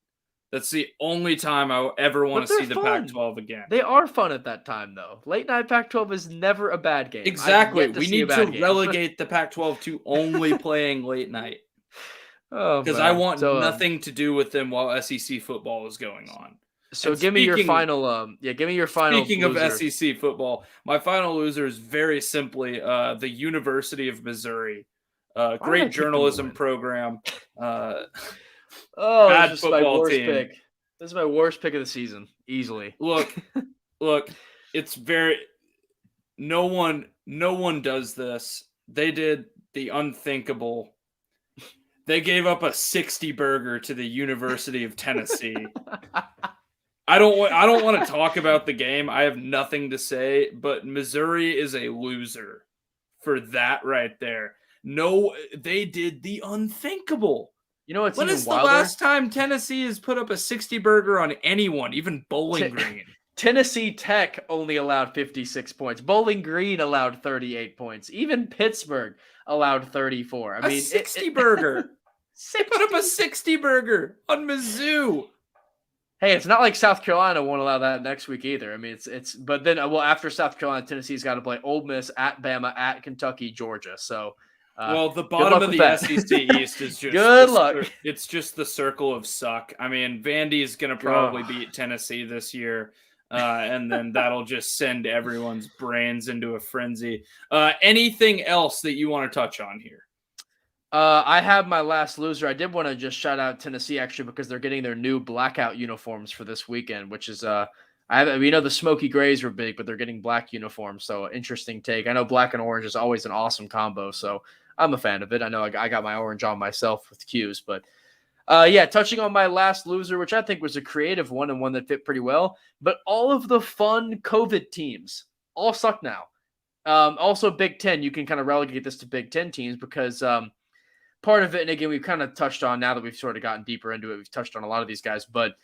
That's the only time I ever want to see the Pac-12 again. They are fun at that time, though. Late night Pac-12 is never a bad game. Exactly. We need to relegate the Pac-12 to only playing late night. Because I want nothing to do with them while SEC football is going on. So And give me your final. Give me your final. Speaking loser. of SEC football, my final loser is very simply the University of Missouri. Great journalism program. This Bad is my football worst team. pick. This is my worst pick of the season, easily. Look, it's very no one does this. They did the unthinkable. They gave up a 60 burger to the University of Tennessee. I don't want to talk about the game. I have nothing to say, but Missouri is a loser for that right there. No, they did the unthinkable. You know what's When even is wilder? the last time Tennessee has put up a 60 burger on anyone, even Bowling Green? Tennessee Tech only allowed 56 points. Bowling Green allowed 38 points. Even Pittsburgh allowed 34. I mean, 60 burger. They put up a 60 burger on Mizzou. Hey, it's not like South Carolina won't allow that next week either. I mean, but then after South Carolina, Tennessee's got to play Ole Miss, at Bama, at Kentucky, Georgia. So, the bottom of the SEC East is just good luck. It's just the circle of suck. I mean, Vandy's going to probably beat Tennessee this year, and then that'll just send everyone's brains into a frenzy. Anything else that you want to touch on here? I have my last loser. I did want to just shout out Tennessee actually because they're getting their new blackout uniforms for this weekend, which is we know the smoky grays were big, but they're getting black uniforms. So interesting take. I know black and orange is always an awesome combo, so I'm a fan of it. I know I got my orange on myself with CUSE, but touching on my last loser, which I think was a creative one and one that fit pretty well, but all of the fun COVID teams all suck now. Also Big Ten, you can kind of relegate this to Big Ten teams because part of it, and again, we've kind of touched on now that we've sort of gotten deeper into it. We've touched on a lot of these guys, but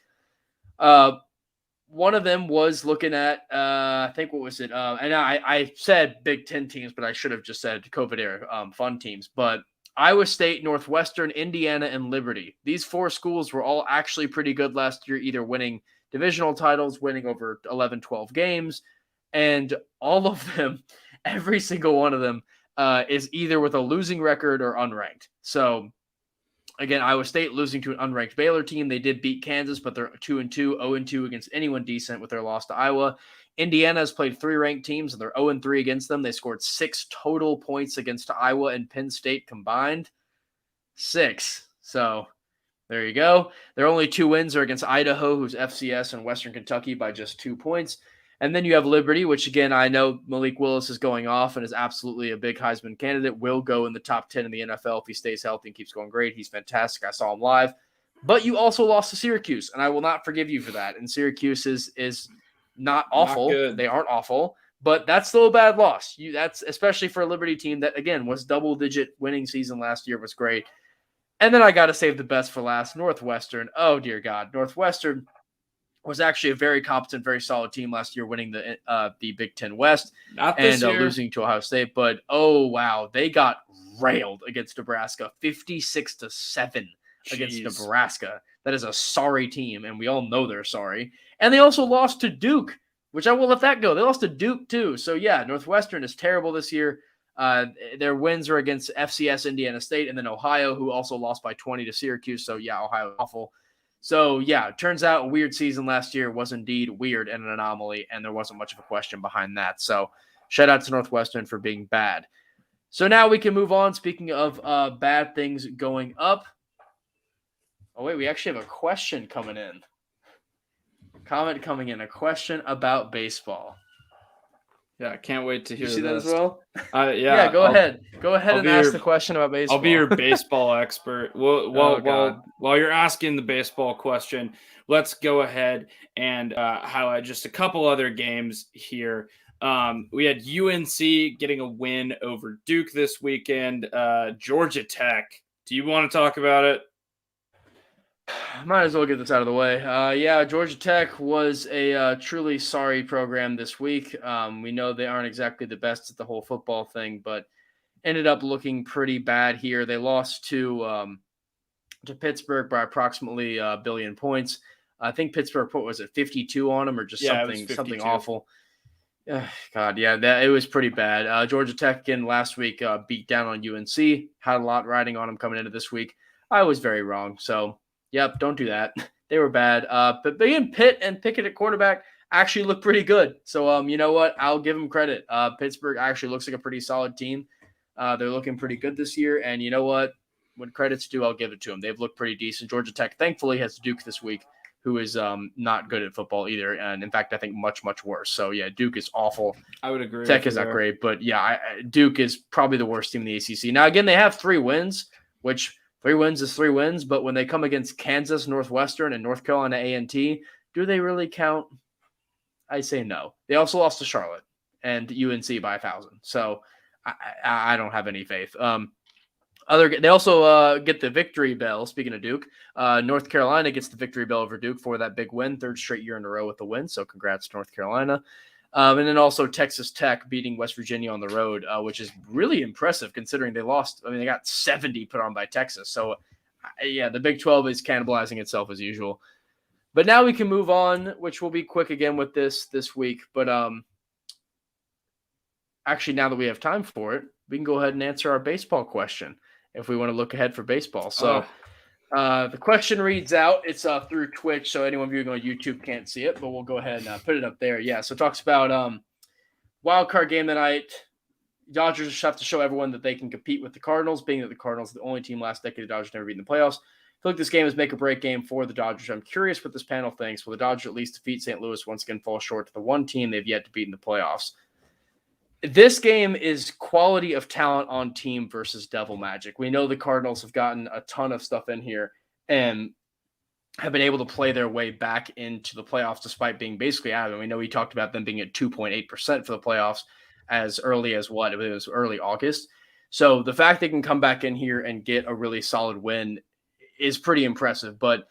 one of them was looking at, I think, what was it? And I said Big Ten teams, but I should have just said COVID era fun teams. But Iowa State, Northwestern, Indiana, and Liberty. These four schools were all actually pretty good last year, either winning divisional titles, winning over 11, 12 games, and all of them, every single one of them, is either with a losing record or unranked. So, again, Iowa State losing to an unranked Baylor team. They did beat Kansas, but they're 2-2, 0-2 against anyone decent with their loss to Iowa. Indiana has played 3 ranked teams, and they're 0-3 against them. They scored 6 total points against Iowa and Penn State combined. 6. So, there you go. Their only 2 wins are against Idaho, who's FCS, and Western Kentucky by just 2 points. And then you have Liberty, which, again, I know Malik Willis is going off and is absolutely a big Heisman candidate, will go in the top 10 in the NFL if he stays healthy and keeps going great. He's fantastic. I saw him live. But you also lost to Syracuse, and I will not forgive you for that. And Syracuse is not awful. Not they aren't awful, but that's still a bad loss. That's especially for a Liberty team that, again, was double-digit winning season last year, was great. And then I got to save the best for last, Northwestern. Oh, dear God. Northwestern was actually a very competent, very solid team last year, winning the Big Ten West and losing to Ohio State. But, oh, wow, they got railed against Nebraska, 56-7 against Nebraska. That is a sorry team, and we all know they're sorry. And they also lost to Duke, which I will let that go. They lost to Duke, too. So, yeah, Northwestern is terrible this year. Their wins are against FCS, Indiana State, and then Ohio, who also lost by 20 to Syracuse. So, yeah, Ohio awful. So, yeah, it turns out a weird season last year was indeed weird and an anomaly, and there wasn't much of a question behind that. So, shout out to Northwestern for being bad. So, now we can move on. Speaking of bad things going up. Oh, wait, we actually have a question coming in. Comment coming in. A question about baseball. Yeah, I can't wait to hear you see this. that as well? Yeah, go ahead. Go ahead and ask the question about baseball. I'll be your baseball expert. While you're asking the baseball question, let's go ahead and highlight just a couple other games here. We had UNC getting a win over Duke this weekend. Georgia Tech. Do you want to talk about it? Might as well get this out of the way. Georgia Tech was a truly sorry program this week. We know they aren't exactly the best at the whole football thing, but ended up looking pretty bad here. They lost to Pittsburgh by approximately a billion points. I think Pittsburgh put, was it 52 on them or just something awful? God, yeah, it was pretty bad. Georgia Tech again last week beat down on UNC. Had a lot riding on them coming into this week. I was very wrong. So, yep, don't do that. They were bad. But again, Pitt and Pickett at quarterback actually look pretty good. So, you know what? I'll give them credit. Pittsburgh actually looks like a pretty solid team. They're looking pretty good this year. And you know what? When credit's due, I'll give it to them. They've looked pretty decent. Georgia Tech, thankfully, has Duke this week, who is not good at football either. And in fact, I think much, much worse. So, yeah, Duke is awful. I would agree. Tech is not great. But, yeah, Duke is probably the worst team in the ACC. Now, again, they have 3 wins, which 3 wins is 3 wins. But when they come against Kansas, Northwestern, and North Carolina A&T, do they really count? I say no. They also lost to Charlotte and UNC by 1,000. So I don't have any faith. They also get the victory bell. Speaking of Duke, North Carolina gets the victory bell over Duke for that big win, 3rd straight year in a row with a win. So congrats to North Carolina. And then also Texas Tech beating West Virginia on the road, which is really impressive considering they lost. I mean, they got 70 put on by Texas. So, yeah, the Big 12 is cannibalizing itself as usual. But now we can move on, which will be quick again with this week. But actually, now that we have time for it, we can go ahead and answer our baseball question if we want to look ahead for baseball. So the question reads out. It's through Twitch, so anyone viewing on YouTube can't see it, but we'll go ahead and put it up there. Yeah, so it talks about wild card game tonight. Dodgers have to show everyone that they can compete with the Cardinals, being that the Cardinals are the only team last decade the Dodgers never beat in the playoffs. I feel like this game is make or break game for the Dodgers. I'm curious what this panel thinks. Will the Dodgers at least defeat St. Louis, once again fall short to the one team they've yet to beat in the playoffs? This game is quality of talent on team versus devil magic. We know the Cardinals have gotten a ton of stuff in here and have been able to play their way back into the playoffs despite being basically out of it. We know we talked about them being at 2.8% for the playoffs as early as what? It was early August. So the fact they can come back in here and get a really solid win is pretty impressive, but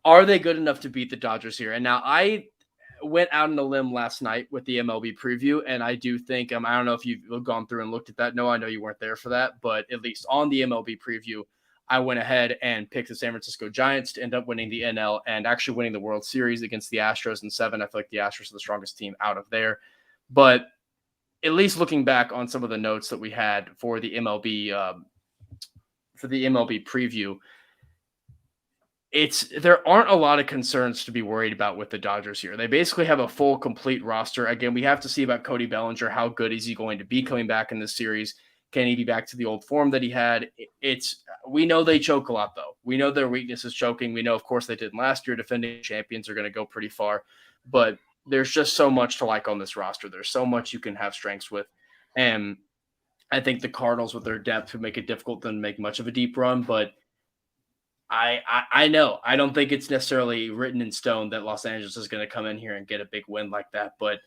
are they good enough to beat the Dodgers here? And now I went out on a limb last night with the MLB preview, and I do think, I don't know if you've gone through and looked at that. No, I know you weren't there for that, but at least on the MLB preview, I went ahead and picked the San Francisco Giants to end up winning the NL and actually winning the World Series against the Astros in 7. I feel like the Astros are the strongest team out of there. But at least looking back on some of the notes that we had for the MLB preview, there aren't a lot of concerns to be worried about with the Dodgers here. They basically have a full, complete roster. Again, we have to see about Cody Bellinger. How good is he going to be coming back in this series? Can he be back to the old form that he had? We know they choke a lot, though. We know their weakness is choking. We know, of course, they did last year. Defending champions are going to go pretty far. But there's just so much to like on this roster. There's so much you can have strengths with. And I think the Cardinals, with their depth, would make it difficult to make much of a deep run. But I know. I don't think it's necessarily written in stone that Los Angeles is going to come in here and get a big win like that. But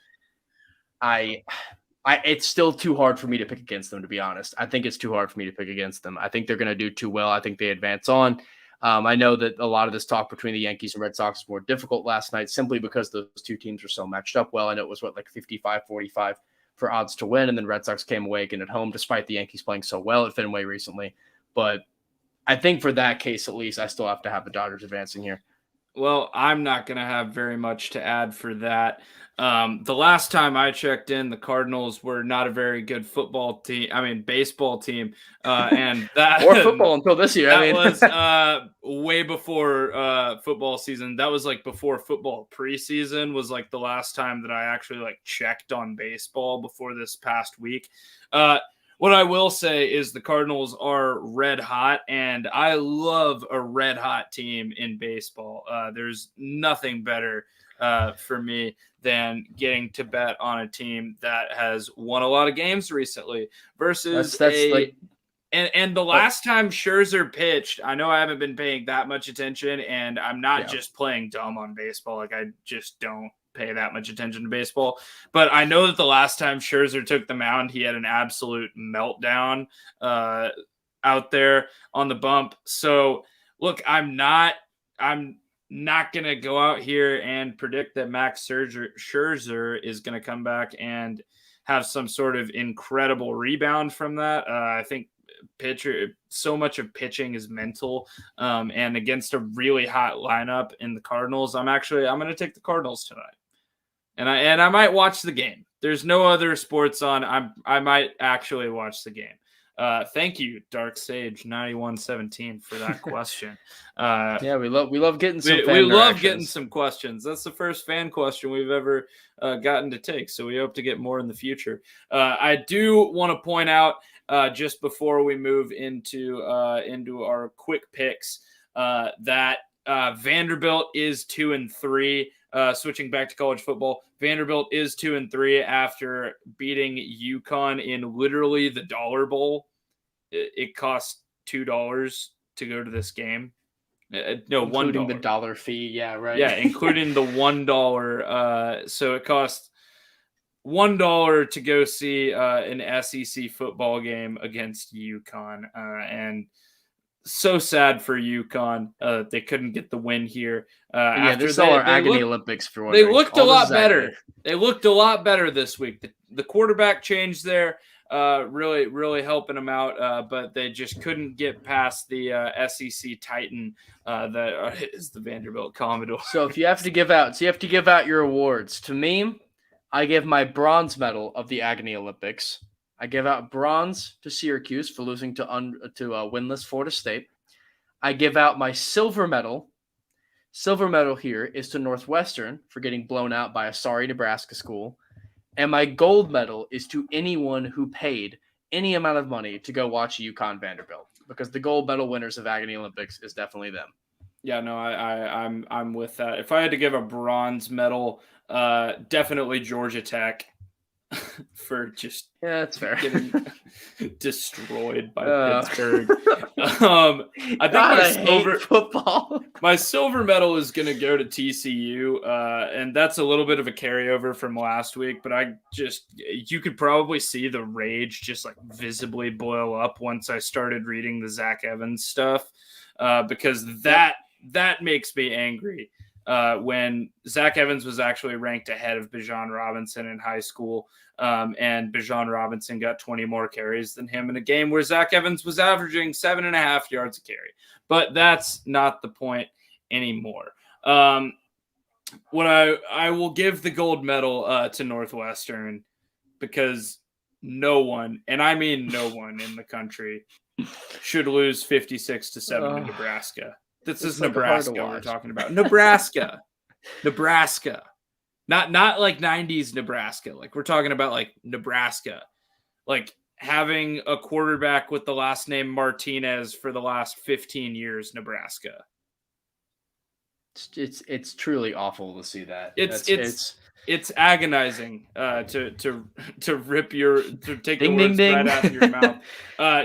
it's still too hard for me to pick against them, to be honest. I think it's too hard for me to pick against them. I think they're going to do too well. I think they advance on. I know that a lot of this talk between the Yankees and Red Sox was more difficult last night simply because those two teams were so matched up well. I know it was, 55-45 for odds to win, and then Red Sox came away again at home despite the Yankees playing so well at Fenway recently. But I think for that case, at least, I still have to have the Dodgers advancing here. Well, I'm not going to have very much to add for that. The last time I checked in, the Cardinals were not a very good baseball team. And that or football until this year. That was way before football season. That was like before football preseason was like the last time that I actually checked on baseball before this past week. What I will say is the Cardinals are red hot, and I love a red hot team in baseball. There's nothing better for me than getting to bet on a team that has won a lot of games recently versus and the last time Scherzer pitched, I know I haven't been paying that much attention, and I'm not just playing dumb on baseball. I just don't pay that much attention to baseball, but I know that the last time Scherzer took the mound, he had an absolute meltdown out there on the bump. So look, I'm not going to go out here and predict that Max Scherzer is going to come back and have some sort of incredible rebound from that. I think so much of pitching is mental, and against a really hot lineup in the Cardinals, I'm going to take the Cardinals tonight. And I might watch the game. There's no other sports on. I might actually watch the game. Thank you, Dark Sage 9117 for that question. Yeah, we love getting some. We love getting some questions. That's the first fan question we've ever gotten to take, so we hope to get more in the future. I do want to point out just before we move into our quick picks that Vanderbilt is 2-3. Switching back to college football, Vanderbilt is 2-3 after beating UConn in literally the Dollar Bowl. It cost $2 to go to this game. No, including $1. the dollar fee. Yeah, right. Yeah, including the $1. So it cost $1 to go see an SEC football game against UConn, and so sad for UConn. They couldn't get the win here. Yeah, this is all our Agony Olympics for one. They looked a lot better. They looked a lot better this week. The quarterback change there really helping them out, but they just couldn't get past the SEC Titan that is the Vanderbilt Commodore. So if you have to give out your awards. To me, I give my bronze medal of the Agony Olympics. I give out bronze to Syracuse for losing to winless Florida State. I give out my silver medal. Silver medal here is to Northwestern for getting blown out by a sorry Nebraska school. And my gold medal is to anyone who paid any amount of money to go watch UConn Vanderbilt, because the gold medal winners of Agony Olympics is definitely them. Yeah, no, I'm with that. If I had to give a bronze medal, definitely Georgia Tech. For just that's fair. Getting destroyed by Pittsburgh. I think my silver medal is going to go to TCU, and that's a little bit of a carryover from last week. But you could probably see the rage just like visibly boil up once I started reading the Zach Evans stuff, because that makes me angry. When Zach Evans was actually ranked ahead of Bijan Robinson in high school, and Bijan Robinson got 20 more carries than him in a game where Zach Evans was averaging 7.5 yards a carry. But that's not the point anymore. What I will give the gold medal to Northwestern, because no one, and I mean no one in the country, should lose 56-7 to Nebraska. This is Nebraska we're talking about. Nebraska. Not like 90s Nebraska. Like we're talking about like Nebraska. Like having a quarterback with the last name Martinez for the last 15 years, Nebraska. It's truly awful to see that. It's agonizing to take ding, the words ding, right ding. out of your mouth.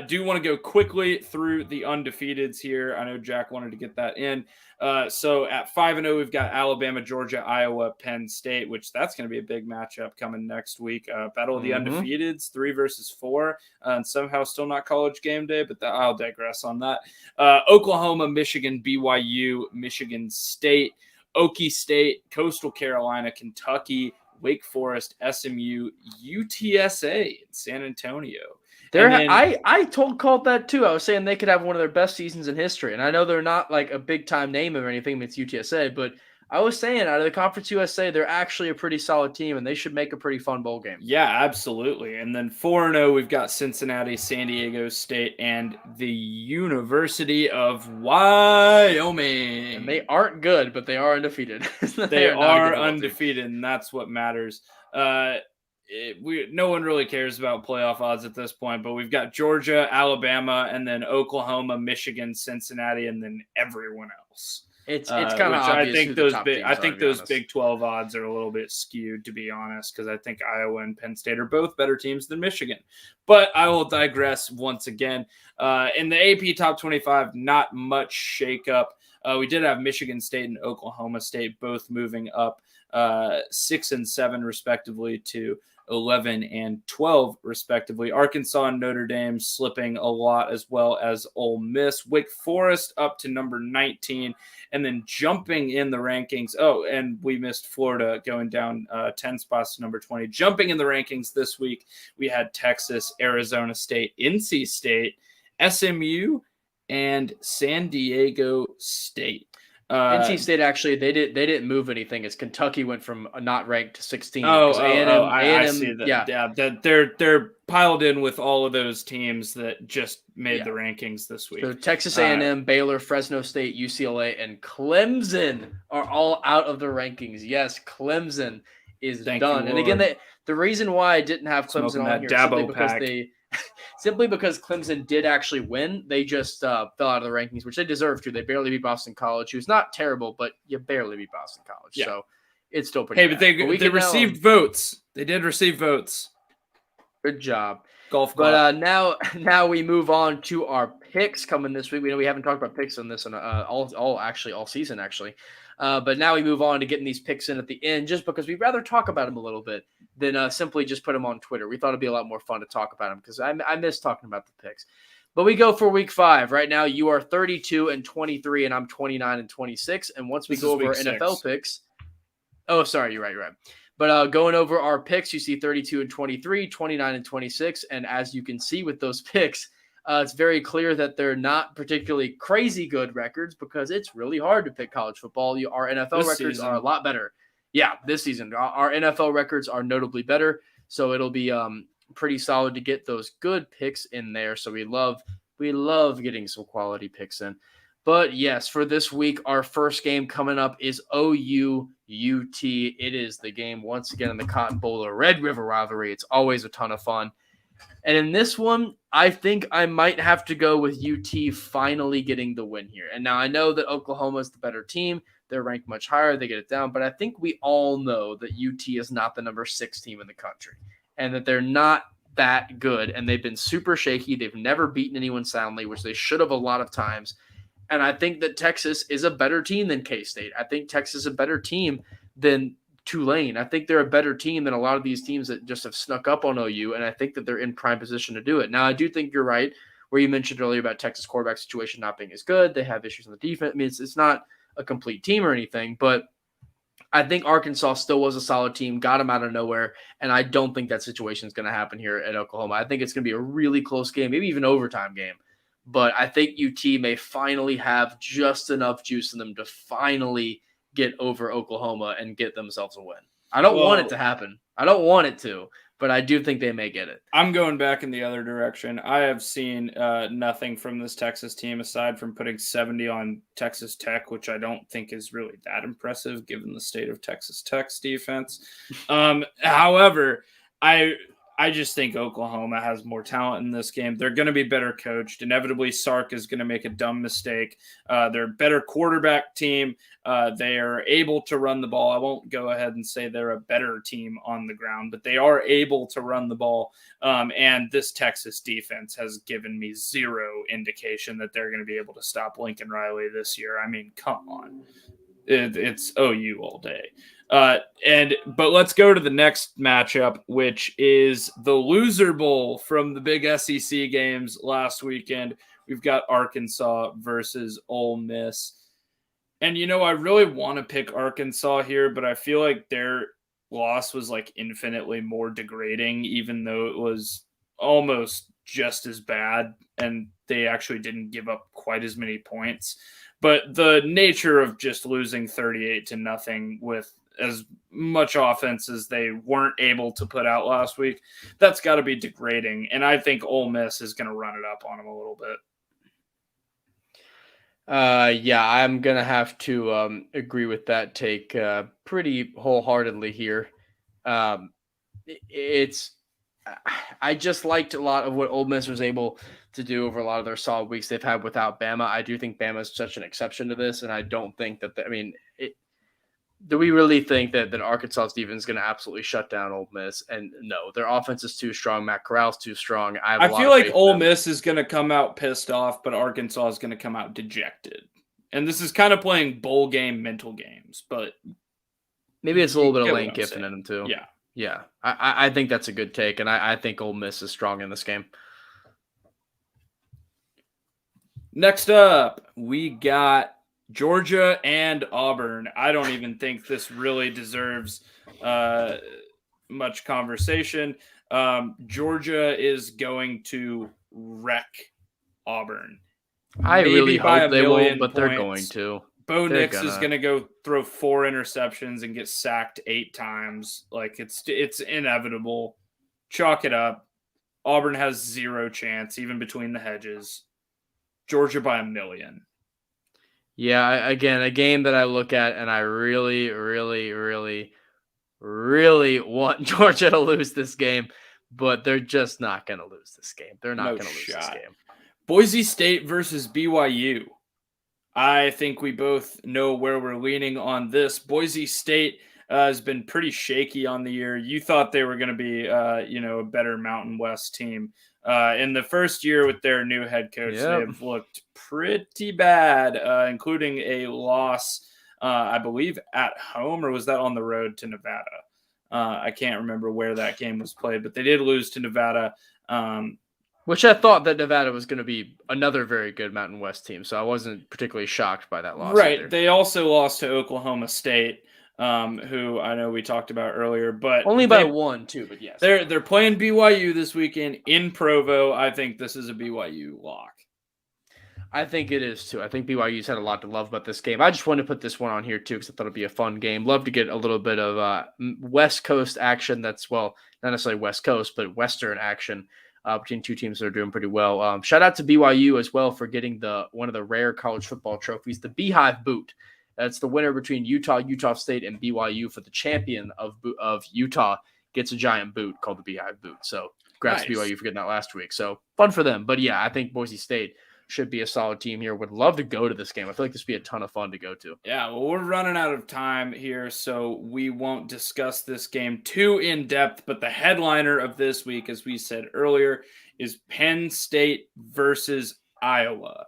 Do want to go quickly through the undefeateds here. I know Jack wanted to get that in. So at 5-0, we've got Alabama, Georgia, Iowa, Penn State, which that's going to be a big matchup coming next week. Battle of the undefeateds, 3 versus 4, and somehow still not college game day, but I'll digress on that. Oklahoma, Michigan, BYU, Michigan State, Okie State, Coastal Carolina, Kentucky, Wake Forest, SMU, UTSA in San Antonio. I called that too. I was saying they could have one of their best seasons in history. And I know they're not like a big time name or anything, it's UTSA, but I was saying out of the Conference USA, they're actually a pretty solid team and they should make a pretty fun bowl game. Yeah, absolutely. And then 4-0, we've got Cincinnati, San Diego State, and the University of Wyoming. And they aren't good, but they are undefeated. They are undefeated, and that's what matters. No one really cares about playoff odds at this point, but we've got Georgia, Alabama, and then Oklahoma, Michigan, Cincinnati, and then everyone else. It's kind of obvious. I think those Big 12 odds are a little bit skewed, to be honest, because I think Iowa and Penn State are both better teams than Michigan. But I will digress once again. In the AP Top 25, not much shakeup. We did have Michigan State and Oklahoma State both moving up 6 and 7 respectively to 11 and 12 respectively. Arkansas and Notre Dame slipping a lot, as well as Ole Miss. Wake Forest up to number 19 and then jumping in the rankings. Oh, and we missed Florida going down 10 spots to number 20. Jumping in the rankings this week, we had Texas, Arizona State, NC State, SMU, and San Diego State. NC State actually they didn't move anything as Kentucky went from not ranked to 16th. I see that. Yeah, that they're piled in with all of those teams that just made the rankings this week. So Texas A&M, Baylor, Fresno State, UCLA, and Clemson are all out of the rankings. Yes, Clemson is done. And again, the reason why I didn't have Clemson on here is simply because Clemson did actually win. They just fell out of the rankings, which they deserve to. They barely beat Boston College, who's not terrible, but you barely beat Boston College. Yeah. So it's still pretty bad. But they received votes. They did receive votes. Good job. Golf club. But now we move on to our picks coming this week. We know we haven't talked about picks on this all season, actually. But now we move on to getting these picks in at the end just because we'd rather talk about them a little bit than simply just put them on Twitter. We thought it'd be a lot more fun to talk about them because I miss talking about the picks. But we go for week 5. Right now, you are 32-23, and I'm 29-26. And once we go over NFL picks – oh, sorry, you're right. But going over our picks, you see 32-23, 29-26. And as you can see with those picks, it's very clear that they're not particularly crazy good records because it's really hard to pick college football. Our NFL records are a lot better. Yeah, this season. Our NFL records are notably better. So it'll be pretty solid to get those good picks in there. So we love getting some quality picks in. But yes, for this week, our first game coming up is OU UT. It is the game once again in the Cotton Bowl, the Red River rivalry. It's always a ton of fun. And in this one, I think I might have to go with UT finally getting the win here. And now I know that Oklahoma is the better team. They're ranked much higher. They get it down. But I think we all know that UT is not the number 6 team in the country and that they're not that good. And they've been super shaky. They've never beaten anyone soundly, which they should have a lot of times. And I think that Texas is a better team than K-State. I think Texas is a better team than Tulane. I think they're a better team than a lot of these teams that just have snuck up on OU, and I think that they're in prime position to do it. Now, I do think you're right, where you mentioned earlier about Texas quarterback situation not being as good. They have issues on the defense. I mean, it's not a complete team or anything, but I think Arkansas still was a solid team, got them out of nowhere, and I don't think that situation is going to happen here at Oklahoma. I think it's going to be a really close game, maybe even overtime game. But I think UT may finally have just enough juice in them to finally get over Oklahoma and get themselves a win. I don't want it to happen. I don't want it to, but I do think they may get it. I'm going back in the other direction. I have seen nothing from this Texas team aside from putting 70 on Texas Tech, which I don't think is really that impressive given the state of Texas Tech's defense. However, I just think Oklahoma has more talent in this game. They're going to be better coached. Inevitably, Sark is going to make a dumb mistake. They're a better quarterback team. They are able to run the ball. I won't go ahead and say they're a better team on the ground, but they are able to run the ball. And this Texas defense has given me zero indication that they're going to be able to stop Lincoln Riley this year. I mean, come on. It's OU all day. But let's go to the next matchup, which is the loser bowl from the big SEC games last weekend. We've got Arkansas versus Ole Miss. And, I really want to pick Arkansas here, but I feel like their loss was like infinitely more degrading, even though it was almost just as bad. And they actually didn't give up quite as many points. But the nature of just losing 38-0 with as much offense as they weren't able to put out last week, that's got to be degrading. And I think Ole Miss is going to run it up on them a little bit. Yeah, I'm going to have to agree with that take pretty wholeheartedly here. I just liked a lot of what Ole Miss was able to do over a lot of their solid weeks they've had without Bama. I do think Bama is such an exception to this, and I don't think that do we really think that Arkansas's defense is going to absolutely shut down Ole Miss? And no, their offense is too strong. Matt Corral's too strong. I feel like Ole Miss is going to come out pissed off, but Arkansas is going to come out dejected. And this is kind of playing bowl game mental games, but maybe it's a little bit of Lane Kiffin in them too. Yeah. Yeah. I think that's a good take, and I think Ole Miss is strong in this game. Next up, we got Georgia and Auburn. I don't even think this really deserves much conversation. Georgia is going to wreck Auburn. I really hope they won't, but they're going to. Bo Nix is going to go throw 4 interceptions and get sacked 8 times. Like it's inevitable. Chalk it up. Auburn has 0 chance, even between the hedges. Georgia by 1 million. Yeah, again, a game that I look at and I really, really, really, really want Georgia to lose this game, but they're just not going to lose this game. They're not going to lose this game. Boise State versus BYU. I think we both know where we're leaning on this. Boise State has been pretty shaky on the year. You thought they were going to be, a better Mountain West team. In the first year with their new head coach, They have looked pretty bad, including a loss, I believe, at home, or was that on the road to Nevada? I can't remember where that game was played, but they did lose to Nevada. Which I thought that Nevada was going to be another very good Mountain West team, so I wasn't particularly shocked by that loss. Right. Either. They also lost to Oklahoma State, who I know we talked about earlier, but only by 1 too. But yes, they're playing BYU this weekend in Provo. I think this is a BYU lock. I think it is too. I think BYU's had a lot to love about this game. I just wanted to put this one on here too because I thought it'd be a fun game. Love to get a little bit of West Coast action. That's not necessarily West Coast, but Western action. Between 2 teams that are doing pretty well. Shout out to BYU as well for getting one of the rare college football trophies, the Beehive Boot. That's the winner between Utah State, and BYU. For the champion of Utah gets a giant boot called the Beehive Boot. So congrats to BYU for getting that last week. So fun for them. But yeah, I think Boise State should be a solid team here. Would love to go to this game. I feel like this would be a ton of fun to go to. Yeah, well, we're running out of time here, so we won't discuss this game too in depth. But the headliner of this week, as we said earlier, is Penn State versus Iowa.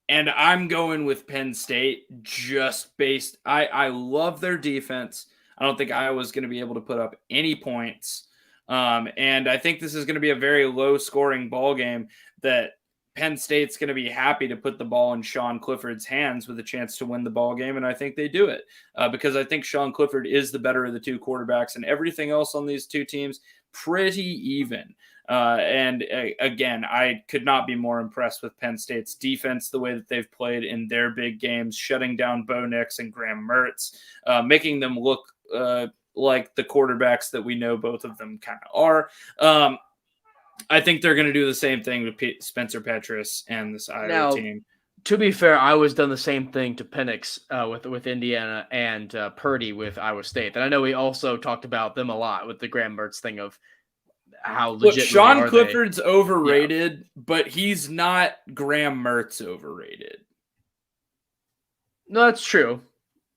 And I'm going with Penn State just based. I love their defense. I don't think Iowa's going to be able to put up any points. And I think this is going to be a very low-scoring ball game that Penn State's going to be happy to put the ball in Sean Clifford's hands with a chance to win the ball game, and I think they do it because I think Sean Clifford is the better of the 2 quarterbacks, and everything else on these 2 teams pretty even. Again, I could not be more impressed with Penn State's defense, the way that they've played in their big games, shutting down Bo Nix and Graham Mertz, making them look like the quarterbacks that we know both of them kind of are. I think they're going to do the same thing with Spencer Petras and this Iowa team. To be fair, Iowa's done the same thing to Penix with Indiana and Purdy with Iowa State. And I know we also talked about them a lot with the Graham Mertz thing of how legit. Look, Sean Clifford's overrated, but he's not Graham Mertz overrated. No, that's true.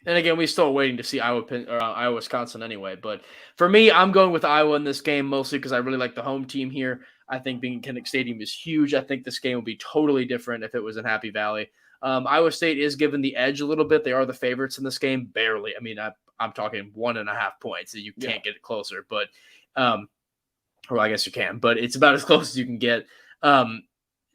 And again, we're still waiting to see Iowa, Wisconsin anyway. But for me, I'm going with Iowa in this game, mostly because I really like the home team here. I think being in Kinnick Stadium is huge. I think this game would be totally different if it was in Happy Valley. Iowa State is given the edge a little bit. They are the favorites in this game, barely. I mean, I'm talking 1.5 points. You can't get it closer. But, well, I guess you can. But it's about as close as you can get.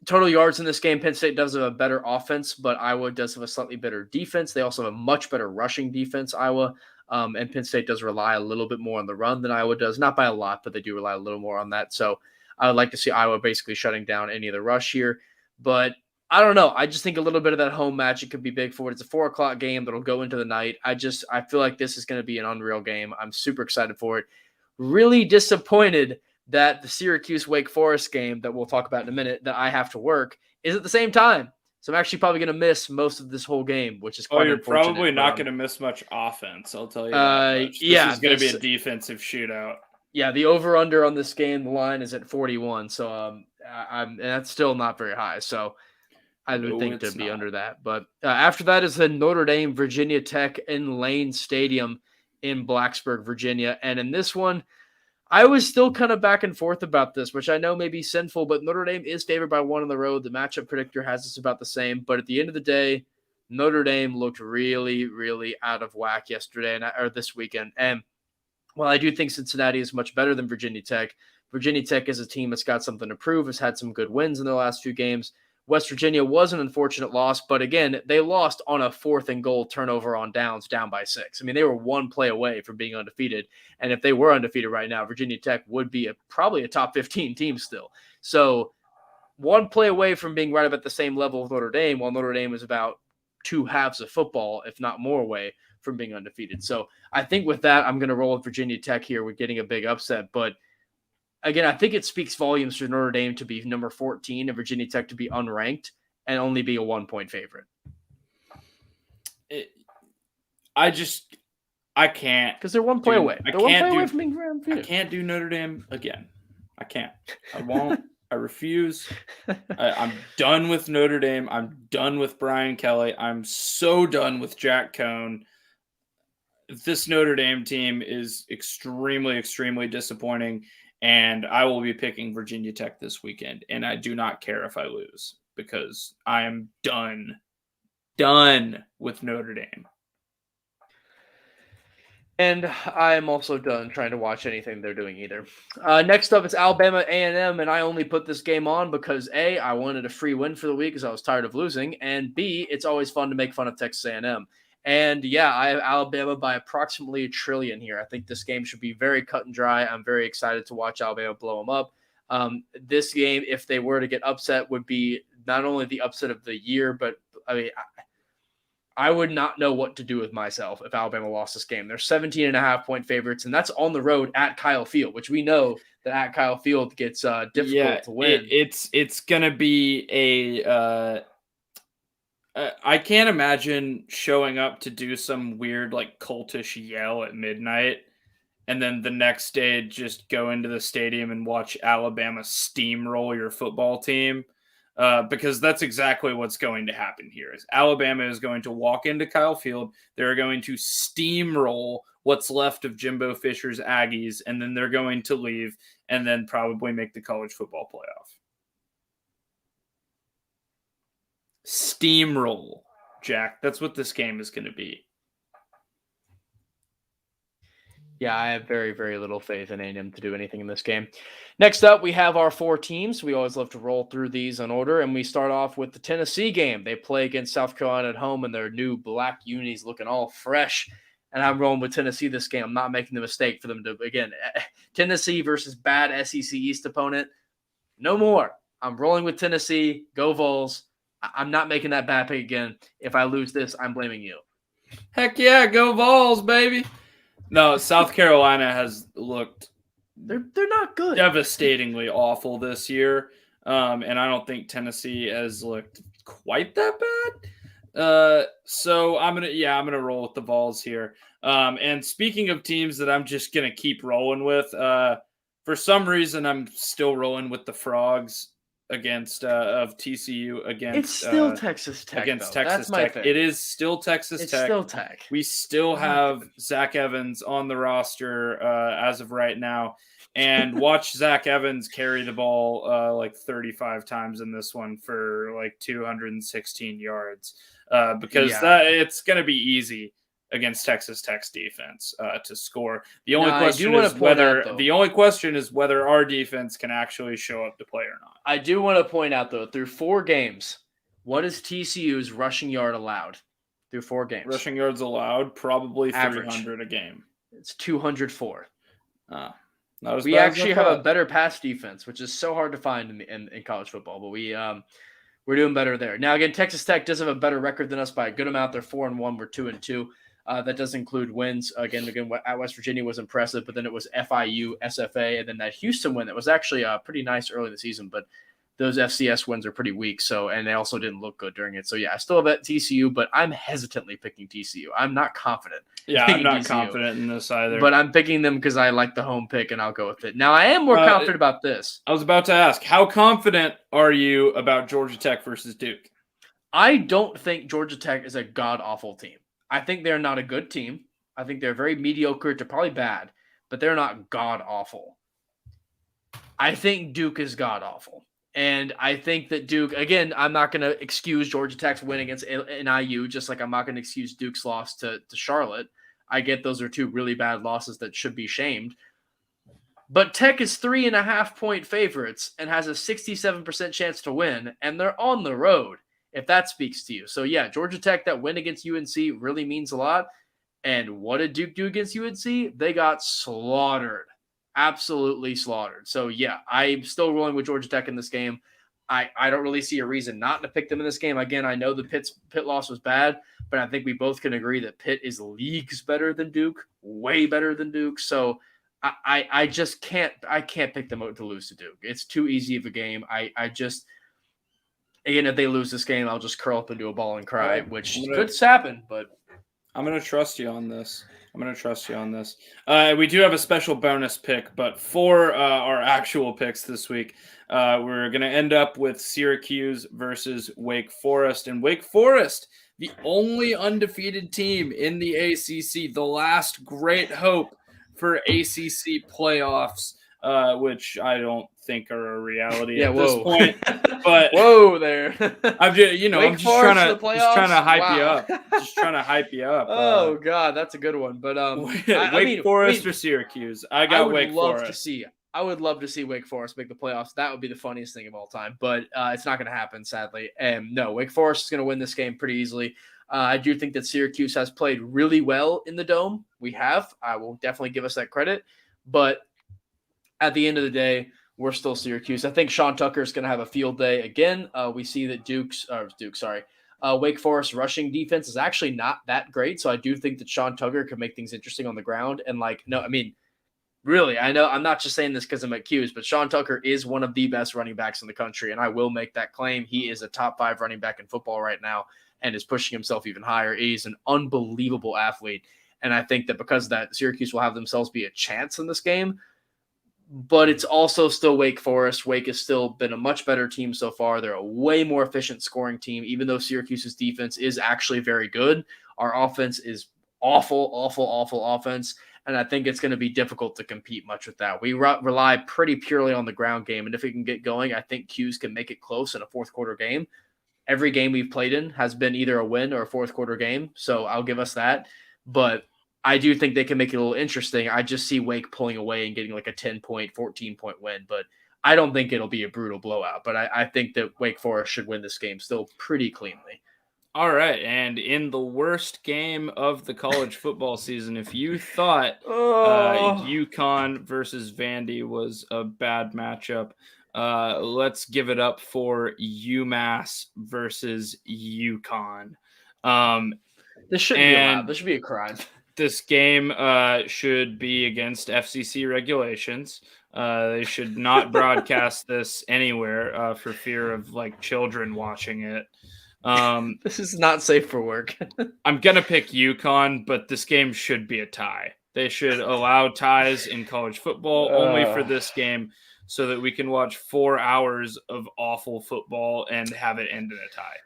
Total yards in this game, Penn State does have a better offense, but Iowa does have a slightly better defense. They also have a much better rushing defense, Iowa, and Penn State does rely a little bit more on the run than Iowa does. Not by a lot, but they do rely a little more on that. So I would like to see Iowa basically shutting down any of the rush here. But I don't know. I just think a little bit of that home match, it could be big for it. It's a 4 o'clock game that'll go into the night. I feel like this is going to be an unreal game. I'm super excited for it. Really disappointed that the Syracuse-Wake Forest game that we'll talk about in a minute that I have to work is at the same time. So I'm actually probably going to miss most of this whole game, which is quite unfortunate. You're probably not going to miss much offense, I'll tell you that much. This is going to be a defensive shootout. Yeah, the over-under on this game, the line is at 41, so and that's still not very high. So I would think to be under that. But after that is the Notre Dame Virginia Tech in Lane Stadium in Blacksburg, Virginia. And in this one, I was still kind of back and forth about this, which I know may be sinful, but Notre Dame is favored by 1 on the road. The matchup predictor has us about the same. But at the end of the day, Notre Dame looked really, really out of whack yesterday or this weekend. And while I do think Cincinnati is much better than Virginia Tech is a team that's got something to prove, has had some good wins in their last few games. West Virginia was an unfortunate loss, but again, they lost on a 4th and goal turnover on downs, down by 6. I mean, they were 1 play away from being undefeated, and if they were undefeated right now, Virginia Tech would be probably a top 15 team still. So 1 play away from being right up at the same level of Notre Dame, while Notre Dame is about two halves of football, if not more, away from being undefeated. So I think with that, I'm going to roll with Virginia Tech here. We're getting a big upset. But again, I think it speaks volumes for Notre Dame to be number 14 and Virginia Tech to be unranked and only be a 1-point favorite. I can't. Because they're 1 point away. They're 1 point away from being undefeated. I can't do Notre Dame again. I can't. I won't. I refuse. I'm done with Notre Dame. I'm done with Brian Kelly. I'm so done with Jack Cohn. This Notre Dame team is extremely, extremely disappointing, and I will be picking Virginia Tech this weekend, and I do not care if I lose because I am done with Notre Dame. And I'm also done trying to watch anything they're doing either. Next up, it's Alabama A&M, and I only put this game on because A, I wanted a free win for the week because I was tired of losing, and B, it's always fun to make fun of Texas A&M. And yeah, I have Alabama by approximately 1 trillion here. I think this game should be very cut and dry. I'm very excited to watch Alabama blow them up. This game, if they were to get upset, would be not only the upset of the year, but I mean, I would not know what to do with myself if Alabama lost this game. They're 17.5-point favorites, and that's on the road at Kyle Field, which we know that at Kyle Field gets difficult to win. It's going to be a I can't imagine showing up to do some weird like cultish yell at midnight and then the next day just go into the stadium and watch Alabama steamroll your football team. Because that's exactly what's going to happen here. Is Alabama is going to walk into Kyle Field. They're going to steamroll what's left of Jimbo Fisher's Aggies, and then they're going to leave and then probably make the college football playoff. Steamroll, Jack. That's what this game is going to be. Yeah, I have very, very little faith in A&M to do anything in this game. Next up, we have our 4 teams. We always love to roll through these in order, and we start off with the Tennessee game. They play against South Carolina at home, and their new black unis looking all fresh. And I'm rolling with Tennessee this game. I'm not making the mistake for them to, again, Tennessee versus bad SEC East opponent. No more. I'm rolling with Tennessee. Go Vols. I'm not making that bad pick again. If I lose this, I'm blaming you. Heck yeah, go Vols, baby. No, South Carolina has looked they're not good. Devastatingly awful this year. And I don't think Tennessee has looked quite that bad. So I'm gonna roll with the Vols here. And speaking of teams that I'm just gonna keep rolling with, for some reason I'm still rolling with the Frogs against of TCU against it's still Texas Tech against though. Texas Tech. It is still Texas Tech. It's still Tech. We still have Zach Evans on the roster as of right now, and watch Zach Evans carry the ball like 35 times in this one for like 216 yards because it's going to be easy against Texas Tech's defense to score. The only question is whether our defense can actually show up to play or not. I do want to point out though, through 4 games, what is TCU's rushing yard allowed through 4 games? Rushing yards allowed, probably Average. 300 a game. It's 204. We actually have a better pass defense, which is so hard to find in college football, but we're doing better there. Now again, Texas Tech does have a better record than us by a good amount. They're 4-1. We're 2-2. That does include wins. Again, at West Virginia was impressive, but then it was FIU, SFA, and then that Houston win that was actually pretty nice early in the season, but those FCS wins are pretty weak. And they also didn't look good during it. So yeah, I still have at TCU, but I'm hesitantly picking TCU. I'm not confident. Yeah, I'm not confident in this either. But I'm picking them because I like the home pick, and I'll go with it. Now, I am more confident about this. I was about to ask, how confident are you about Georgia Tech versus Duke? I don't think Georgia Tech is a god-awful team. I think they're not a good team. I think they're very mediocre to probably bad, but they're not god-awful. I think Duke is god-awful. And I think that Duke, again, I'm not going to excuse Georgia Tech's win against NIU, just like I'm not going to excuse Duke's loss to Charlotte. I get those are 2 really bad losses that should be shamed. But Tech is 3.5-point favorites and has a 67% chance to win, and they're on the road, if that speaks to you. So, yeah, Georgia Tech, that win against UNC really means a lot. And what did Duke do against UNC? They got slaughtered. Absolutely slaughtered. So, yeah, I'm still rolling with Georgia Tech in this game. I don't really see a reason not to pick them in this game. Again, I know the Pitt loss was bad, but I think we both can agree that Pitt is leagues better than Duke, way better than Duke. So I just can't pick them to lose to Duke. It's too easy of a game. I just again, if they lose this game, I'll just curl up into a ball and cry, which could happen, but I'm going to trust you on this. We do have a special bonus pick, but for our actual picks this week, we're going to end up with Syracuse versus Wake Forest. And Wake Forest, the only undefeated team in the ACC, the last great hope for ACC playoffs, which I don't think are a reality at this point. But whoa there. I'm just trying to hype you up. Just trying to hype you up. Oh God, that's a good one. But Wake Forest or Syracuse? I got Wake Forest. I would love to see Wake Forest make the playoffs. That would be the funniest thing of all time. But it's not going to happen, sadly. And no, Wake Forest is going to win this game pretty easily. I do think that Syracuse has played really well in the Dome. We have. I will definitely give us that credit. But at the end of the day, we're still Syracuse. I think Sean Tucker is going to have a field day again. We see that Wake Forest rushing defense is actually not that great. So I do think that Sean Tucker could make things interesting on the ground. And really, I know I'm not just saying this because I'm at CUSE, but Sean Tucker is one of the best running backs in the country. And I will make that claim. He is a top 5 running back in football right now and is pushing himself even higher. He's an unbelievable athlete. And I think that because of that, Syracuse will have themselves be a chance in this game. But it's also still Wake Forest. Wake has still been a much better team so far. They're a way more efficient scoring team, even though Syracuse's defense is actually very good. Our offense is awful offense, and I think it's going to be difficult to compete much with that. We rely pretty purely on the ground game, and if we can get going, I think CUSE can make it close in a fourth quarter game. Every game we've played in has been either a win or a fourth quarter game, so I'll give us that. But I do think they can make it a little interesting. I just see Wake pulling away and getting like a 10-point, 14-point win, but I don't think it'll be a brutal blowout. But I think that Wake Forest should win this game still pretty cleanly. All right, and in the worst game of the college football season, if you thought UConn versus Vandy was a bad matchup, let's give it up for UMass versus UConn. This shouldn't be allowed. This should be a crime. This game should be against FCC regulations. They should not broadcast this anywhere for fear of like children watching it. This is not safe for work. I'm going to pick UConn, but this game should be a tie. They should allow ties in college football only for this game so that we can watch 4 hours of awful football and have it end in a tie.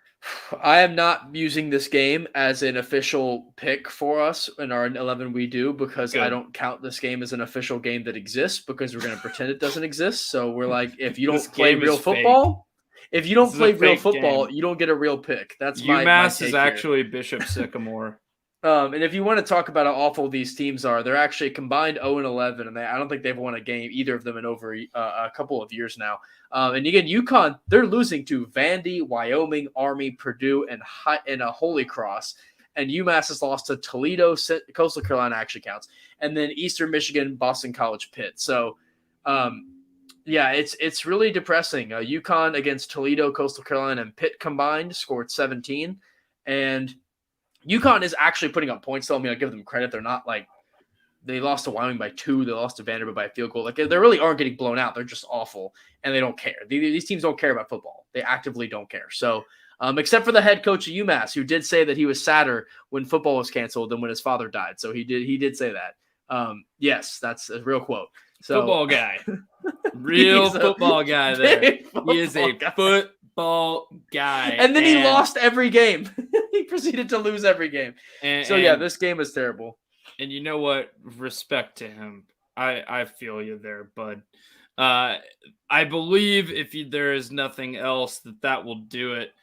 I am not using this game as an official pick for us in our 11 we do because I don't count this game as an official game that exists because we're going to pretend it doesn't exist. So we're like, if you don't play real football, you don't get a real pick. That's my UMass is actually Bishop Sycamore. And if you want to talk about how awful these teams are, they're actually combined 0-11, and I don't think they've won a game, either of them, in over a couple of years now. And again, UConn, they're losing to Vandy, Wyoming, Army, Purdue, and Holy Cross. And UMass has lost to Toledo, Coastal Carolina actually counts, and then Eastern Michigan, Boston College, Pitt. So, it's really depressing. UConn against Toledo, Coastal Carolina, and Pitt combined scored 17, and UConn is actually putting up points, though. I mean, I give them credit. They're not like they lost to Wyoming by 2. They lost to Vanderbilt by a field goal. Like they really aren't getting blown out. They're just awful, and they don't care. These teams don't care about football. They actively don't care. So, except for the head coach of UMass, who did say that he was sadder when football was canceled than when his father died. So he did say that. Yes, that's a real quote. So, football guy, real football guy. There, he is a football guy, and then he lost every game. He proceeded to lose every game. This game is terrible. And you know what? Respect to him. I feel you there, bud. I believe if there is nothing else, that will do it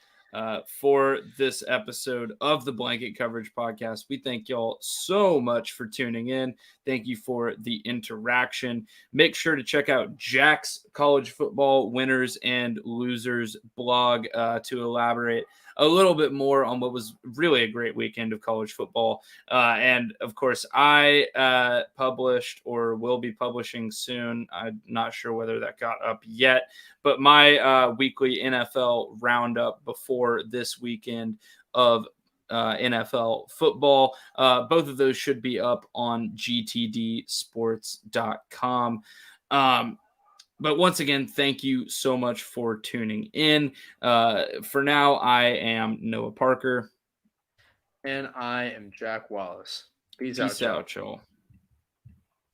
for this episode of the Blanket Coverage Podcast. We thank y'all so much for tuning in. Thank you for the interaction. Make sure to check out Jack's College Football Winners and Losers blog to elaborate a little bit more on what was really a great weekend of college football. And of course, I published or will be publishing soon. I'm not sure whether that got up yet, but my weekly NFL roundup before this weekend of NFL football. Both of those should be up on gtdsports.com. But once again, thank you so much for tuning in. For now, I am Noah Parker. And I am Jack Wallace. Peace out, Peace y'all. out, y'all.